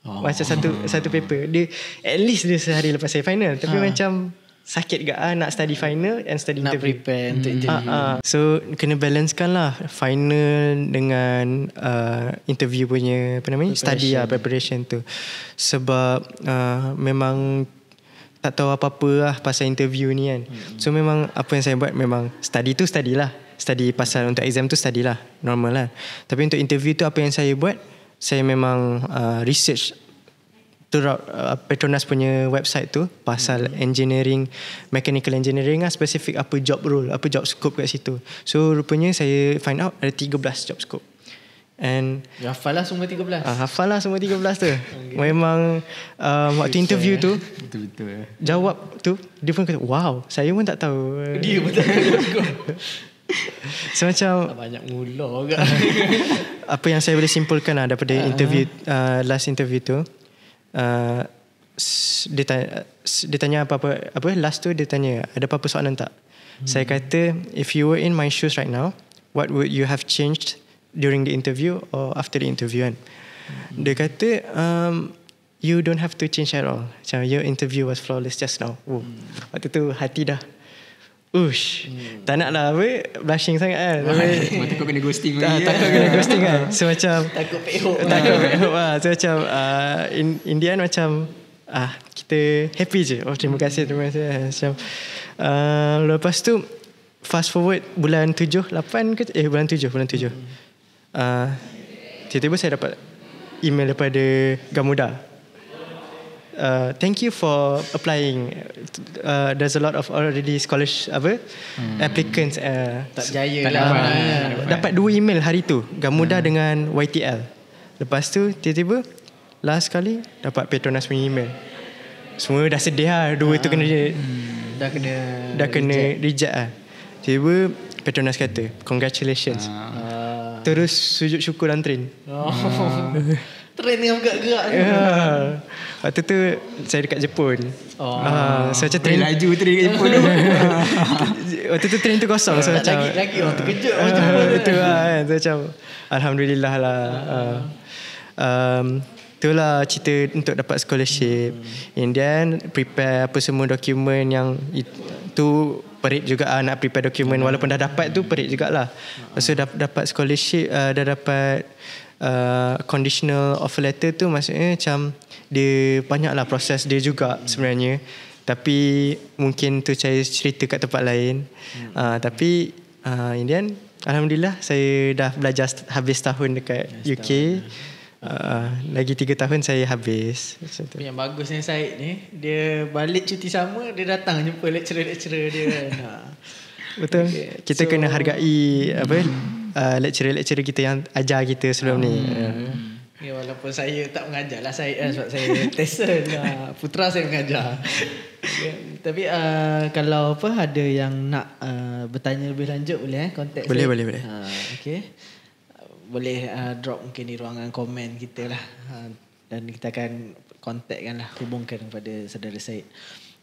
Macam satu paper dia at least dia sehari lepas saya final. Tapi macam sakit gak nak study final and study nak interview. Prepare untuk interview. So kena balancekan lah final dengan interview punya study lah, preparation tu. Sebab memang tak tahu apa-apa lah pasal interview ni kan. So memang apa yang saya buat memang study lah. Study pasal untuk exam tu study lah, normal lah. Tapi untuk interview tu apa yang saya buat, saya memang research throughout Petronas punya website tu pasal engineering, mechanical engineering lah, spesifik apa job role, apa job scope kat situ. So rupanya saya find out ada 13 job scope. And hafal lah semua 13. Hafal lah semua 13 tu. Memang waktu interview tu betul-betul jawab tu dia pun kata wow, saya pun tak tahu. Dia pun tak tahu. So macam banyak mula ke. apa yang saya boleh simpulkan lah daripada interview last interview tu, dia tanya apa last tu dia tanya ada apa-apa soalan tak. Saya kata if you were in my shoes right now, what would you have changed during the interview or after the interview kan. Dia kata you don't have to change at all. Macam your interview was flawless just now. Waktu tu hati dah tak nak lah blushing sangat kan. Takut kena ghosting Takut kena ghosting kan. So macam Takut pehok lah. So macam in the end macam kita happy je. Terima kasih macam lepas tu fast forward bulan 7 tiba-tiba saya dapat email daripada Gamuda. Thank you for applying. There's a lot of already applicants. tak berjaya tak lah. Dapat 2 email hari tu, Gamuda dengan YTL. Lepas tu tiba-tiba last kali dapat Petronas punya email. Semua dah sedih lah. 2 tu dah kena reject lah. Tiba Petronas kata congratulations. Terus sujud syukur dan train. Train dengan gerak-gerak. Waktu tu saya dekat Jepun. So macam train laju tu dekat Jepun tu. Waktu tu train tu kosong. So macam lagi orang terkejut. Itu lah kan. So macam alhamdulillah lah. Itulah cerita untuk dapat scholarship. And then prepare apa semua dokumen yang itu perit juga nak prepare dokumen. Walaupun dah dapat tu perit jugalah. Lepas tu dapat scholarship, dah dapat conditional offer letter tu, maksudnya macam dia banyaklah proses dia juga sebenarnya. Tapi mungkin tu saya cerita kat tempat lain. Tapi in the end, alhamdulillah saya dah belajar habis tahun dekat UK. Lagi 3 tahun saya habis. Yang bagusnya Syed ni, dia balik cuti sama, dia datang jumpa lecturer-lecturer dia kan. Betul. Kita kena hargai lecturer-lecturer kita yang ajar kita sebelum ni. Ya, walaupun saya tak mengajar lah Syed sebab saya Tyson lah. Putra saya mengajar. Tapi kalau ada yang nak bertanya lebih lanjut boleh contact boleh, saya. Boleh. Okay. Boleh drop mungkin di ruangan komen kita lah. Dan kita akan contact kan lah, hubungkan kepada saudara Syed.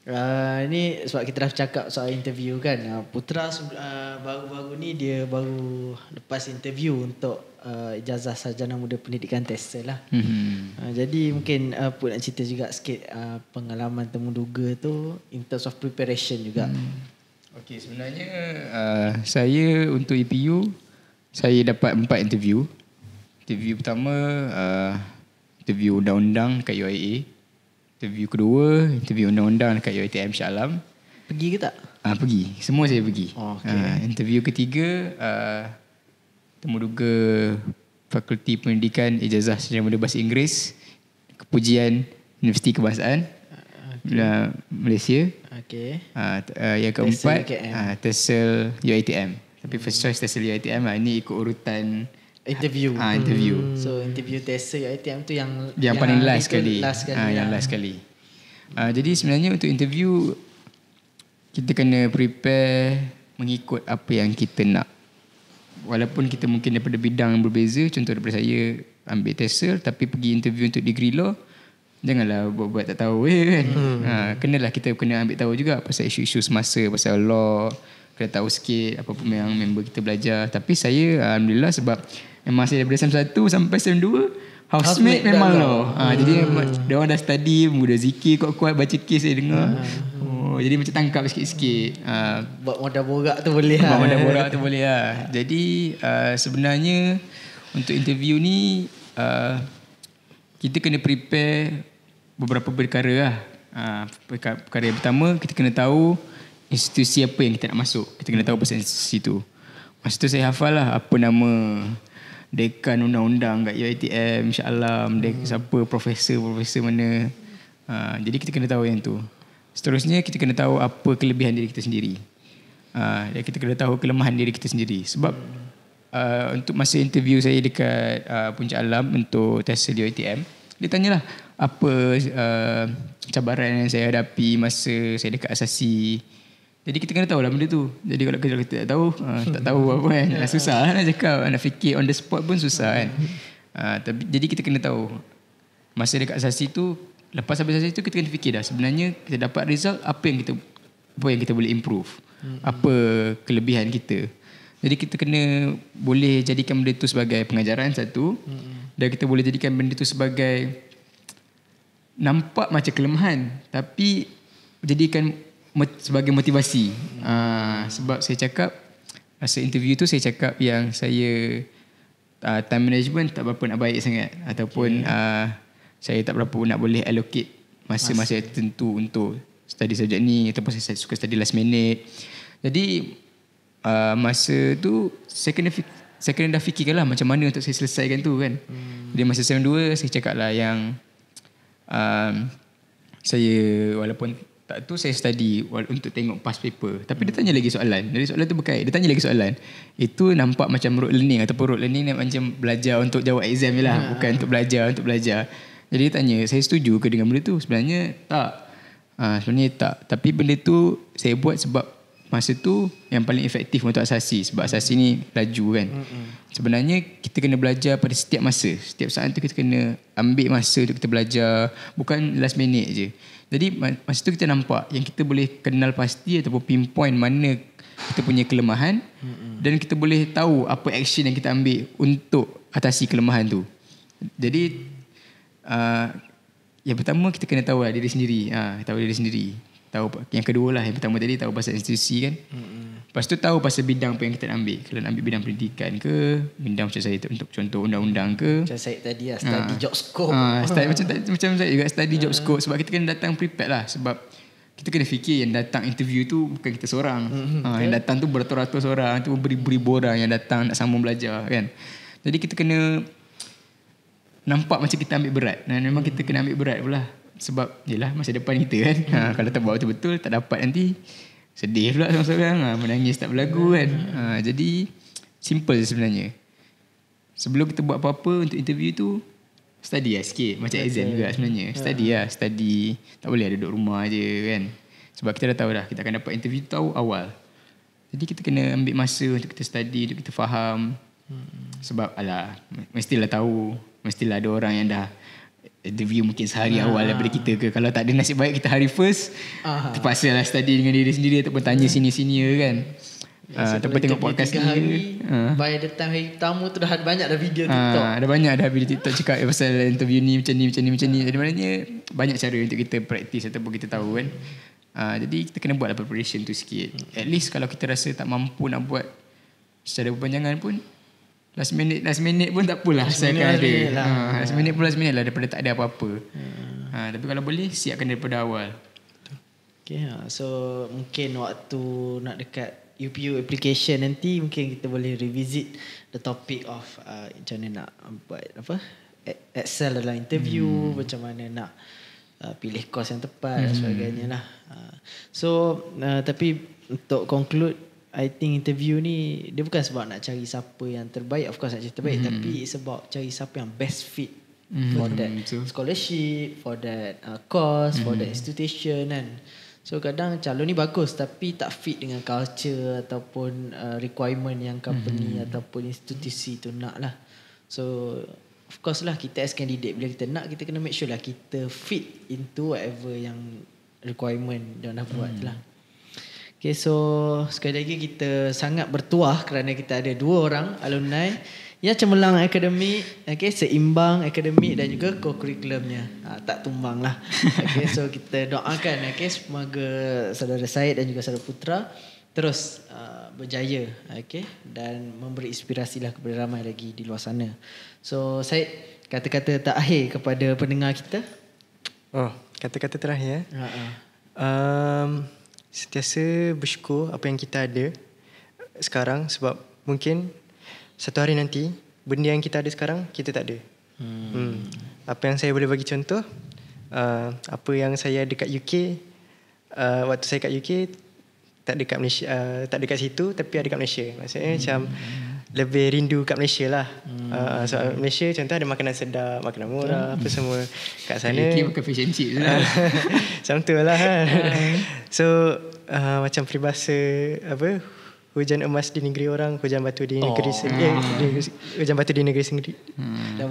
Ini sebab kita dah cakap soal interview kan. Putra baru-baru ni dia baru lepas interview untuk ijazah sarjana muda pendidikan TESOL lah. Jadi mungkin Put nak cerita juga sikit pengalaman temu duga tu in terms of preparation juga. Okey, sebenarnya saya untuk EPU saya dapat 4 interview. Interview pertama interview undang-undang dekat UIA. Interview kedua, interview undang-undang dekat UiTM Shah Alam. Pergi ke tak? Pergi. Semua saya pergi. Interview ketiga, temu duga Fakulti Pendidikan Ijazah Sarjana Muda Bahasa Inggeris, Kepujian Universiti Kebangsaan Malaysia. Yang keempat, TESOL UiTM. Tapi first choice TESOL UiTM lah. Ini ikut urutan interview. So interview TESOL UiTM tu yang paling last sekali. Yang last sekali. Jadi sebenarnya untuk interview kita kena prepare mengikut apa yang kita nak. Walaupun kita mungkin daripada bidang yang berbeza, contoh daripada saya ambil TESOL tapi pergi interview untuk degree law, janganlah buat tak tahu kan. Kenalah kita kena ambil tahu juga pasal isu-isu semasa, pasal law, kena tahu sikit apa pun yang member kita belajar. Tapi saya alhamdulillah sebab memang saya daripada SEM 1 sampai SEM 2 housemate memang law. Jadi dia orang dah study, mudah zikir kuat-kuat, baca kes saya dengar. Jadi macam tangkap sikit-sikit. Buat modal borak tu boleh lah. Buat modal borak tu boleh lah. Jadi sebenarnya untuk interview ni kita kena prepare beberapa perkara lah. Perkara yang pertama, kita kena tahu institusi apa yang kita nak masuk. Kita kena tahu pasal institusi tu. Masa tu saya hafal lah apa nama dekan undang-undang kat UiTM Shah Alam, siapa profesor mana. Jadi kita kena tahu yang tu. Seterusnya kita kena tahu apa kelebihan diri kita sendiri. Dan kita kena tahu kelemahan diri kita sendiri. Sebab untuk masa interview saya dekat Puncak Alam untuk TESOL UiTM, dia tanyalah apa cabaran yang saya hadapi masa saya dekat asasi. Jadi kita kena tahu lah benda tu. Jadi kalau kita tak tahu apa kan, susah nak cakap, nak fikir on the spot pun susah kan. Jadi kita kena tahu masa dekat asasi tu, lepas habis asasi tu kita kena fikir dah sebenarnya kita dapat result apa yang kita boleh improve, apa kelebihan kita. Jadi kita kena boleh jadikan benda tu sebagai pengajaran satu, dan kita boleh jadikan benda tu sebagai nampak macam kelemahan tapi jadikan sebagai motivasi. Sebab saya cakap masa interview tu saya cakap yang saya time management tak berapa nak baik sangat, ataupun saya tak berapa nak boleh allocate masa-masa tertentu untuk study subjek ni, ataupun saya suka study last minute. Jadi masa tu saya kena dah fikirkan lah macam mana untuk saya selesaikan tu kan. Jadi masa SEM 2 saya cakap lah yang saya walaupun tak tu saya study untuk tengok past paper, tapi dia tanya lagi soalan. Dari soalan tu berkait, dia tanya lagi soalan. Itu nampak macam rote learning, ataupun rote learning macam belajar untuk jawab exam je lah, bukan untuk belajar. Jadi dia tanya, saya setuju ke dengan benda tu? Sebenarnya tak. Sebenarnya tak. Tapi benda tu saya buat sebab masa tu yang paling efektif untuk asasi. Sebab asasi ni laju kan. Sebenarnya kita kena belajar pada setiap masa. Setiap saat tu kita kena ambil masa untuk kita belajar. Bukan last minute je. Jadi masa tu kita nampak yang kita boleh kenal pasti ataupun pinpoint mana kita punya kelemahan. Dan kita boleh tahu apa action yang kita ambil untuk atasi kelemahan tu. Jadi yang pertama kita kena tahu lah diri sendiri. Tahu diri sendiri. Tahu yang kedua lah, yang pertama tadi tahu pasal institusi kan. Lepas tu tahu pasal bidang apa yang kita nak ambil. Kalau nak ambil bidang pendidikan ke, bidang macam saya untuk contoh undang-undang ke. Macam saya tadi lah, study job scope. Macam saya juga study job scope. Sebab kita kena datang prepared lah. Sebab kita kena fikir yang datang interview tu bukan kita seorang. Yang datang tu beratus-ratus orang, tu beribu-ribu orang yang datang nak sambung belajar kan. Jadi kita kena nampak macam kita ambil berat. Dan memang kita kena ambil berat pula. Sebab yelah masa depan kita kan. Kalau tak buat betul-betul tak dapat nanti sedih pula seorang-seorang, menangis tak berlagu kan. Jadi simple sebenarnya. Sebelum kita buat apa-apa untuk interview tu, study lah sikit. Macam exam juga sebenarnya. Study. Tak boleh ada duduk rumah je kan. Sebab kita dah tahu dah kita akan dapat interview tahu awal. Jadi kita kena ambil masa untuk kita study, untuk kita faham. Sebab mestilah tahu, mestilah ada orang yang dah interview mungkin sehari awal daripada kita ke. Kalau tak ada nasib baik kita hari first, terpaksa lah study dengan diri sendiri ataupun tanya senior-senior kan. Ataupun tengok podcast ni. By the time hari pertama tu dah banyak dah video TikTok. Ada banyak dah video TikTok cakap pasal interview ni macam ni. Jadi maknanya banyak cara untuk kita practice ataupun kita tahu kan. Jadi kita kena buat lah preparation tu sikit. At least kalau kita rasa tak mampu nak buat secara berpanjangan pun, last minute pun tak apalah. Last minute lah daripada tak ada apa-apa. Tapi kalau boleh siapkan daripada awal. Okay, so mungkin waktu nak dekat UPU application nanti mungkin kita boleh revisit the topic of macam mana nak buat excel dalam interview, macam mana nak pilih course yang tepat dan sebagainya lah. Tapi untuk conclude, I think interview ni dia bukan sebab nak cari siapa yang terbaik. Of course nak cari terbaik, tapi it's about cari siapa yang best fit for that scholarship, for that course, for that institution kan. So kadang calon ni bagus tapi tak fit dengan culture ataupun requirement yang company ataupun institusi tu nak lah. So of course lah, kita as candidate bila kita nak, kita kena make sure lah kita fit into whatever yang requirement dia dah buat lah. Okay, so sekali lagi kita sangat bertuah kerana kita ada 2 orang alumni yang cemerlang akademik, okay, seimbang akademik dan juga co-curriculumnya. Tak tumbang lah. Okay, so kita doakan, okay, semoga saudara Syed dan juga saudara Putra terus berjaya, okay, dan memberi inspirasi lah kepada ramai lagi di luar sana. So Syed, kata-kata terakhir kepada pendengar kita. Kata-kata terakhir sentiasa bersyukur apa yang kita ada sekarang, sebab mungkin satu hari nanti benda yang kita ada sekarang kita tak ada. Apa yang saya boleh bagi contoh, apa yang saya ada kat UK, waktu saya kat UK tak dekat Malaysia, tak dekat situ tapi ada kat Malaysia. Maksudnya macam lebih rindu kat Malaysia lah. So Malaysia contoh ada makanan sedap, makanan murah, apa semua. Kat sana makan fish and chips lah. Macam tu lah kan. So macam peribahasa apa, hujan emas di negeri orang, hujan batu di negeri sendiri. Hujan batu di negeri sendiri.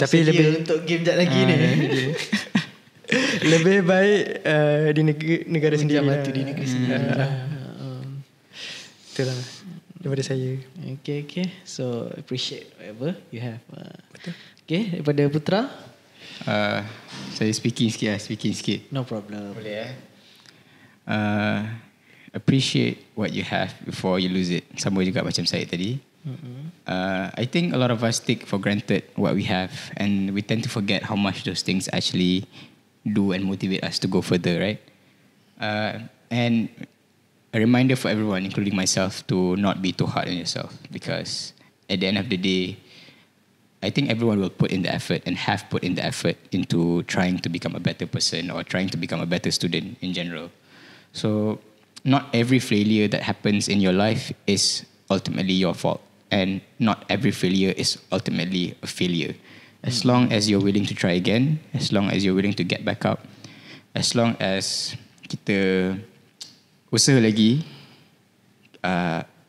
Tapi lebih untuk game jap lagi ni. Lebih baik di negara sendiri. Hujan batu di negeri sendiri. Itulah daripada saya. Okay. So appreciate whatever you have. Betul. Okay, daripada Putra. Saya speaking sikit. No problem. Boleh appreciate what you have before you lose it. Sama juga macam saya tadi. I think a lot of us take for granted what we have, and we tend to forget how much those things actually do and motivate us to go further, right? And a reminder for everyone, including myself, to not be too hard on yourself, because at the end of the day, I think everyone will put in the effort and have put in the effort into trying to become a better person or trying to become a better student in general. So not every failure that happens in your life is ultimately your fault, and not every failure is ultimately a failure. As long as you're willing to try again, as long as you're willing to get back up, as long as kita usaha lagi,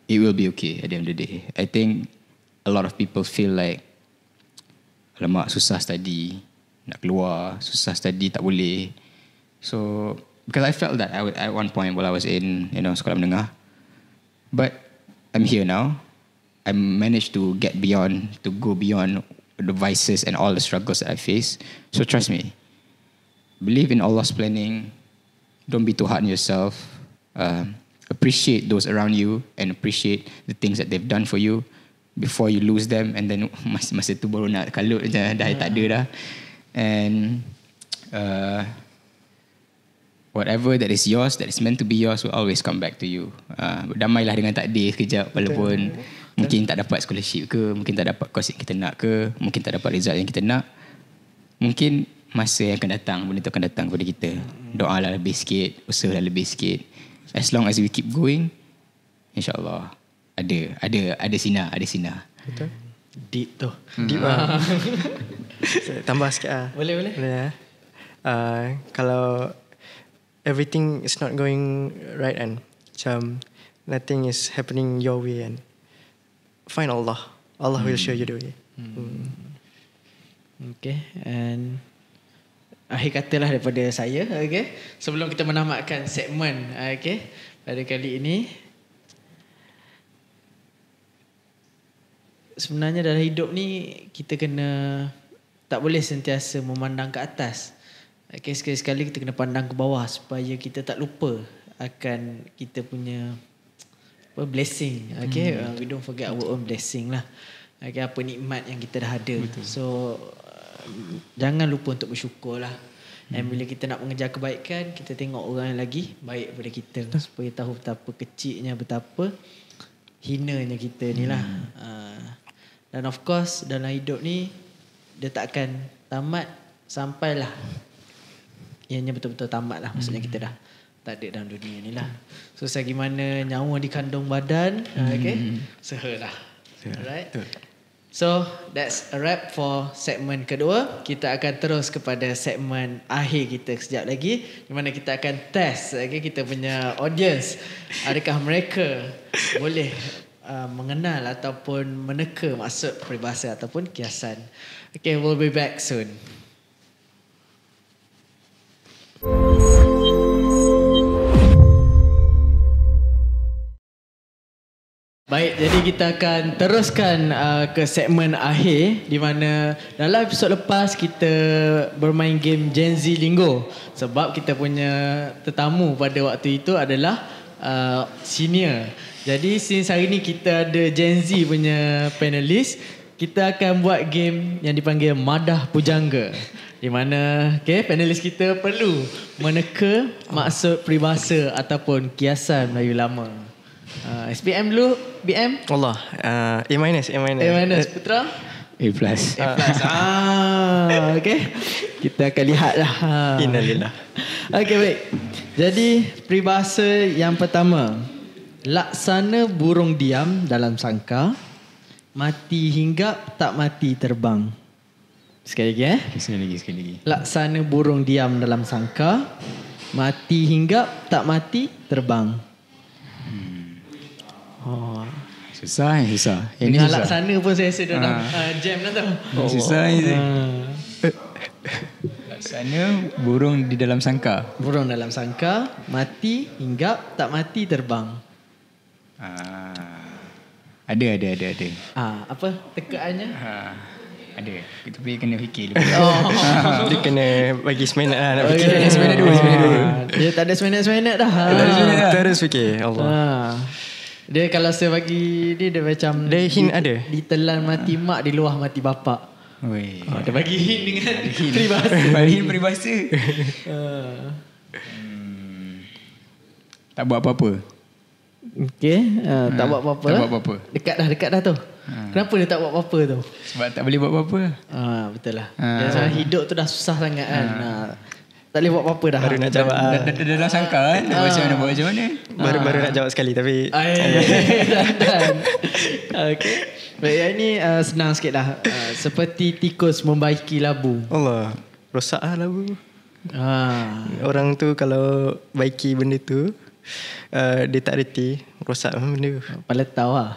it will be okay at the end of the day. I think a lot of people feel like, alamak, susah study, nak keluar, susah study, tak boleh. So because I felt that at one point while I was in sekolah menengah, but I'm here now. I managed to go beyond the vices and all the struggles that I face. So trust me, believe in Allah's planning. Don't be too hard on yourself. Appreciate those around you and appreciate the things that they've done for you before you lose them, and then masa tu baru nak kalut dah tak ada dah. And whatever that is yours, that is meant to be yours, will always come back to you. Berdamailah dengan takdir sekejap, walaupun mungkin tak dapat scholarship ke, mungkin tak dapat course yang kita nak ke, mungkin tak dapat result yang kita nak. Mungkin masa yang akan datang, benda tu akan datang kepada kita. Doalah lebih sikit, usahalah lebih sikit. As long as we keep going, insyaAllah ada sinar. Betul. Deep tu. Deep lah. Tambah sikit lah. Boleh. Kalau everything is not going right and macam nothing is happening your way, and find Allah. Allah will show you the way. Okay, and akhir kata lah daripada saya. Okay. Sebelum kita menamatkan segmen pada kali ini, sebenarnya dalam hidup ni kita kena tak boleh sentiasa memandang ke atas. Okay, sekali-sekali kita kena pandang ke bawah supaya kita tak lupa akan kita punya blessing. Okay, we don't forget our own blessing lah. Okay, apa nikmat yang kita dah ada. Betul. So jangan lupa untuk bersyukur lah. Dan bila kita nak mengejar kebaikan, kita tengok orang yang lagi baik daripada kita supaya tahu betapa kecilnya, betapa hinanya kita ni lah. Dan of course dalam hidup ni dia tak akan tamat sampailah ianya betul-betul tamat lah. Maksudnya kita dah tak ada dalam dunia ni lah. So selagi mana nyawa dikandung badan, usahalah. Alright. So that's a wrap for segmen kedua. Kita akan terus kepada segmen akhir kita sekejap lagi, di mana kita akan test kita punya audience. Adakah mereka boleh mengenal ataupun meneka maksud peribahasa ataupun kiasan. Okay, we'll be back soon. Baik, jadi kita akan teruskan ke segmen akhir, di mana dalam episod lepas kita bermain game Gen Z Lingo. Sebab kita punya tetamu pada waktu itu adalah senior. Jadi since hari ni kita ada Gen Z punya panelis, kita akan buat game yang dipanggil Madah Pujangga, di mana panelis kita perlu meneka maksud peribahasa ataupun kiasan Melayu lama. SPM dulu, BM? Allah, A-. A- Putra? A+. Okay. Kita akan lihat lah. Innalillah. Okay, baik. Jadi peribahasa yang pertama, laksana burung diam dalam sangkar, mati hinggap tak mati terbang. Sekali lagi Sekali lagi. Laksana burung diam dalam sangkar, mati hinggap tak mati terbang. Susah. Ini dengan susah. laksana pun saya rasa dalam jam lah tau. Susah ni. Laksana burung di dalam sangkar. Burung dalam sangkar, mati hinggap tak mati terbang. Ada. Apa tekaannya? Ada. Tapi kena fikir dulu. Dia kena bagi seminit lah nak fikir. Seminit dulu. Dia tak ada seminit dah. Terus fikir. Allah. Dia kalau saya bagi dia macam Dia hint ada. ditelan mati mak, di luah mati bapak. Dia bagi hint dengan peribahasa. Hint peribahasa. Tak buat apa-apa. Okay, tak buat apa-apa. Tak buat apa-apa. Dekat dah tu. Kenapa dia tak buat apa-apa tu? Sebab tak boleh buat apa-apa. Betul lah. Biasanya hidup tu dah susah sangat kan. Tak boleh buat apa-apa dah. Baru nak jawab. Dalam sangkar kan. Macam mana. Baru nak jawab sekali tapi Okay. Baik, yang ini senang sikit lah. Seperti tikus membaiki labu. Allah, rosak lah labu. Orang tu kalau baiki benda tu, dia tak reti, rosak benda tu. Paletau lah.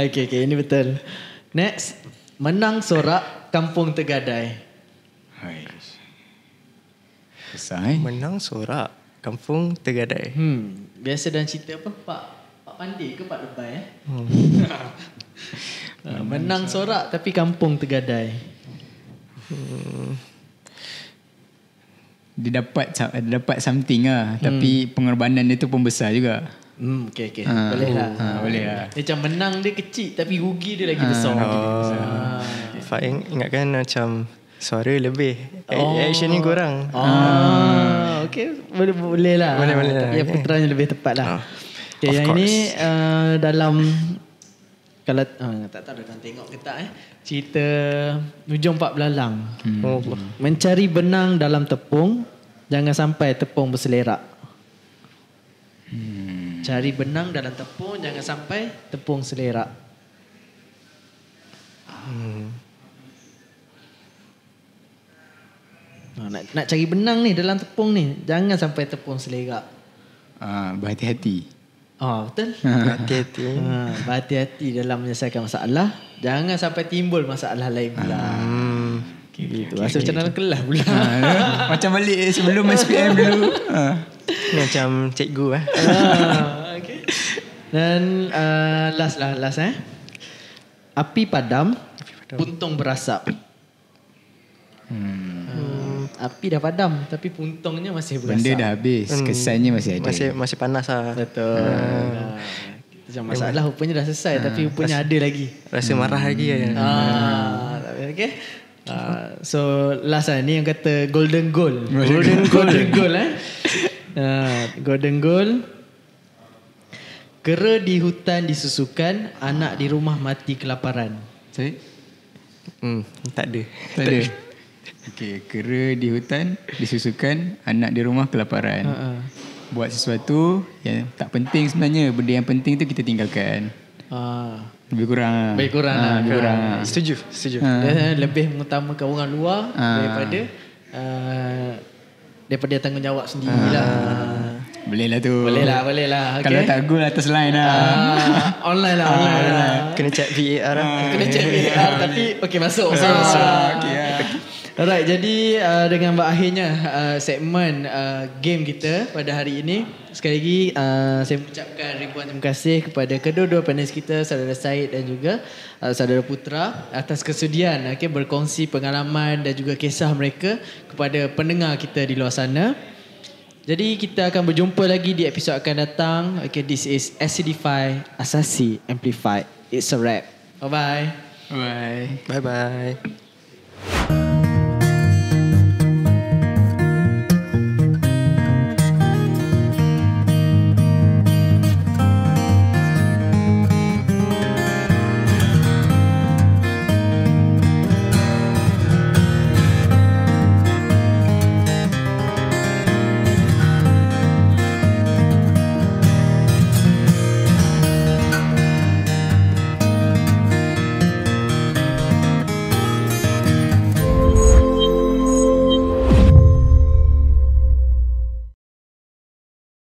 Okay, ini betul. Next, menang sorak kampung tergadai. Susah Menang sorak kampung tergadai. Biasa dalam cerita apa? Pak Pandai ke Pak Lebay menang sorak tapi kampung tergadai. Dia dapat something lah. Tapi pengorbanan dia tu pun besar juga. Okay. Boleh lah. Boleh lah. Macam menang dia kecil tapi rugi dia lagi besar. Fak ingatkan macam suara lebih, action ni kurang. Okay, boleh lah. Boleh lah. Ya, putranya lebih tepat lah. Okay, yang course. ini dalam, kalau tak tahu dah tengok ke tak cerita Hujung Pak Belalang. Mencari benang dalam tepung, jangan sampai tepung berselerak. Cari benang dalam tepung, jangan sampai tepung selerak. Nak cari benang ni dalam tepung ni, jangan sampai tepung selerak. Berhati-hati. Betul. Hati-hati. Berhati-hati dalam menyelesaikan masalah, jangan sampai timbul masalah lain pula. Gitu. Rasa macam dalam kelas pula. Macam balik sebelum SPM dulu. Ni macam cikgu Okay. Dan last. Api padam, puntung berasap. Api dah padam tapi puntungnya masih berasap. Benda dah habis, kesannya masih ada. Masih panas lah. Betul. Macam masalah rupanya dah selesai tapi rupanya ada lagi. Rasa marah lagi kan. Okay. So last ni yang kata golden goal. Golden goal Golden goal. Kera di hutan disusukan, anak di rumah mati kelaparan. Sorry? Tak ada. Tak ada. Okey, kera di hutan disusukan, anak di rumah kelaparan. Buat sesuatu yang tak penting sebenarnya. Benda yang penting tu kita tinggalkan. Lebih kurang. Lebih kurang. Setuju. Dia lebih mengutamakan orang luar daripada tanggungjawab sendirilah. Boleh lah tu. Boleh lah. Okay. Kalau tak gol atas line lah. Online lah. Kena check VAR lah. Kena check VAR tapi okey masuk. Alright, jadi dengan berakhirnya segmen game kita pada hari ini, sekali lagi saya mengucapkan ribuan terima kasih kepada kedua-dua panelis kita, saudara Syed dan juga saudara Putra, atas kesudian berkongsi pengalaman dan juga kisah mereka kepada pendengar kita di luar sana. Jadi kita akan berjumpa lagi di episod akan datang. Okay, this is Acidify Asasi Amplified. It's a wrap. Bye-bye. Bye. Bye-bye.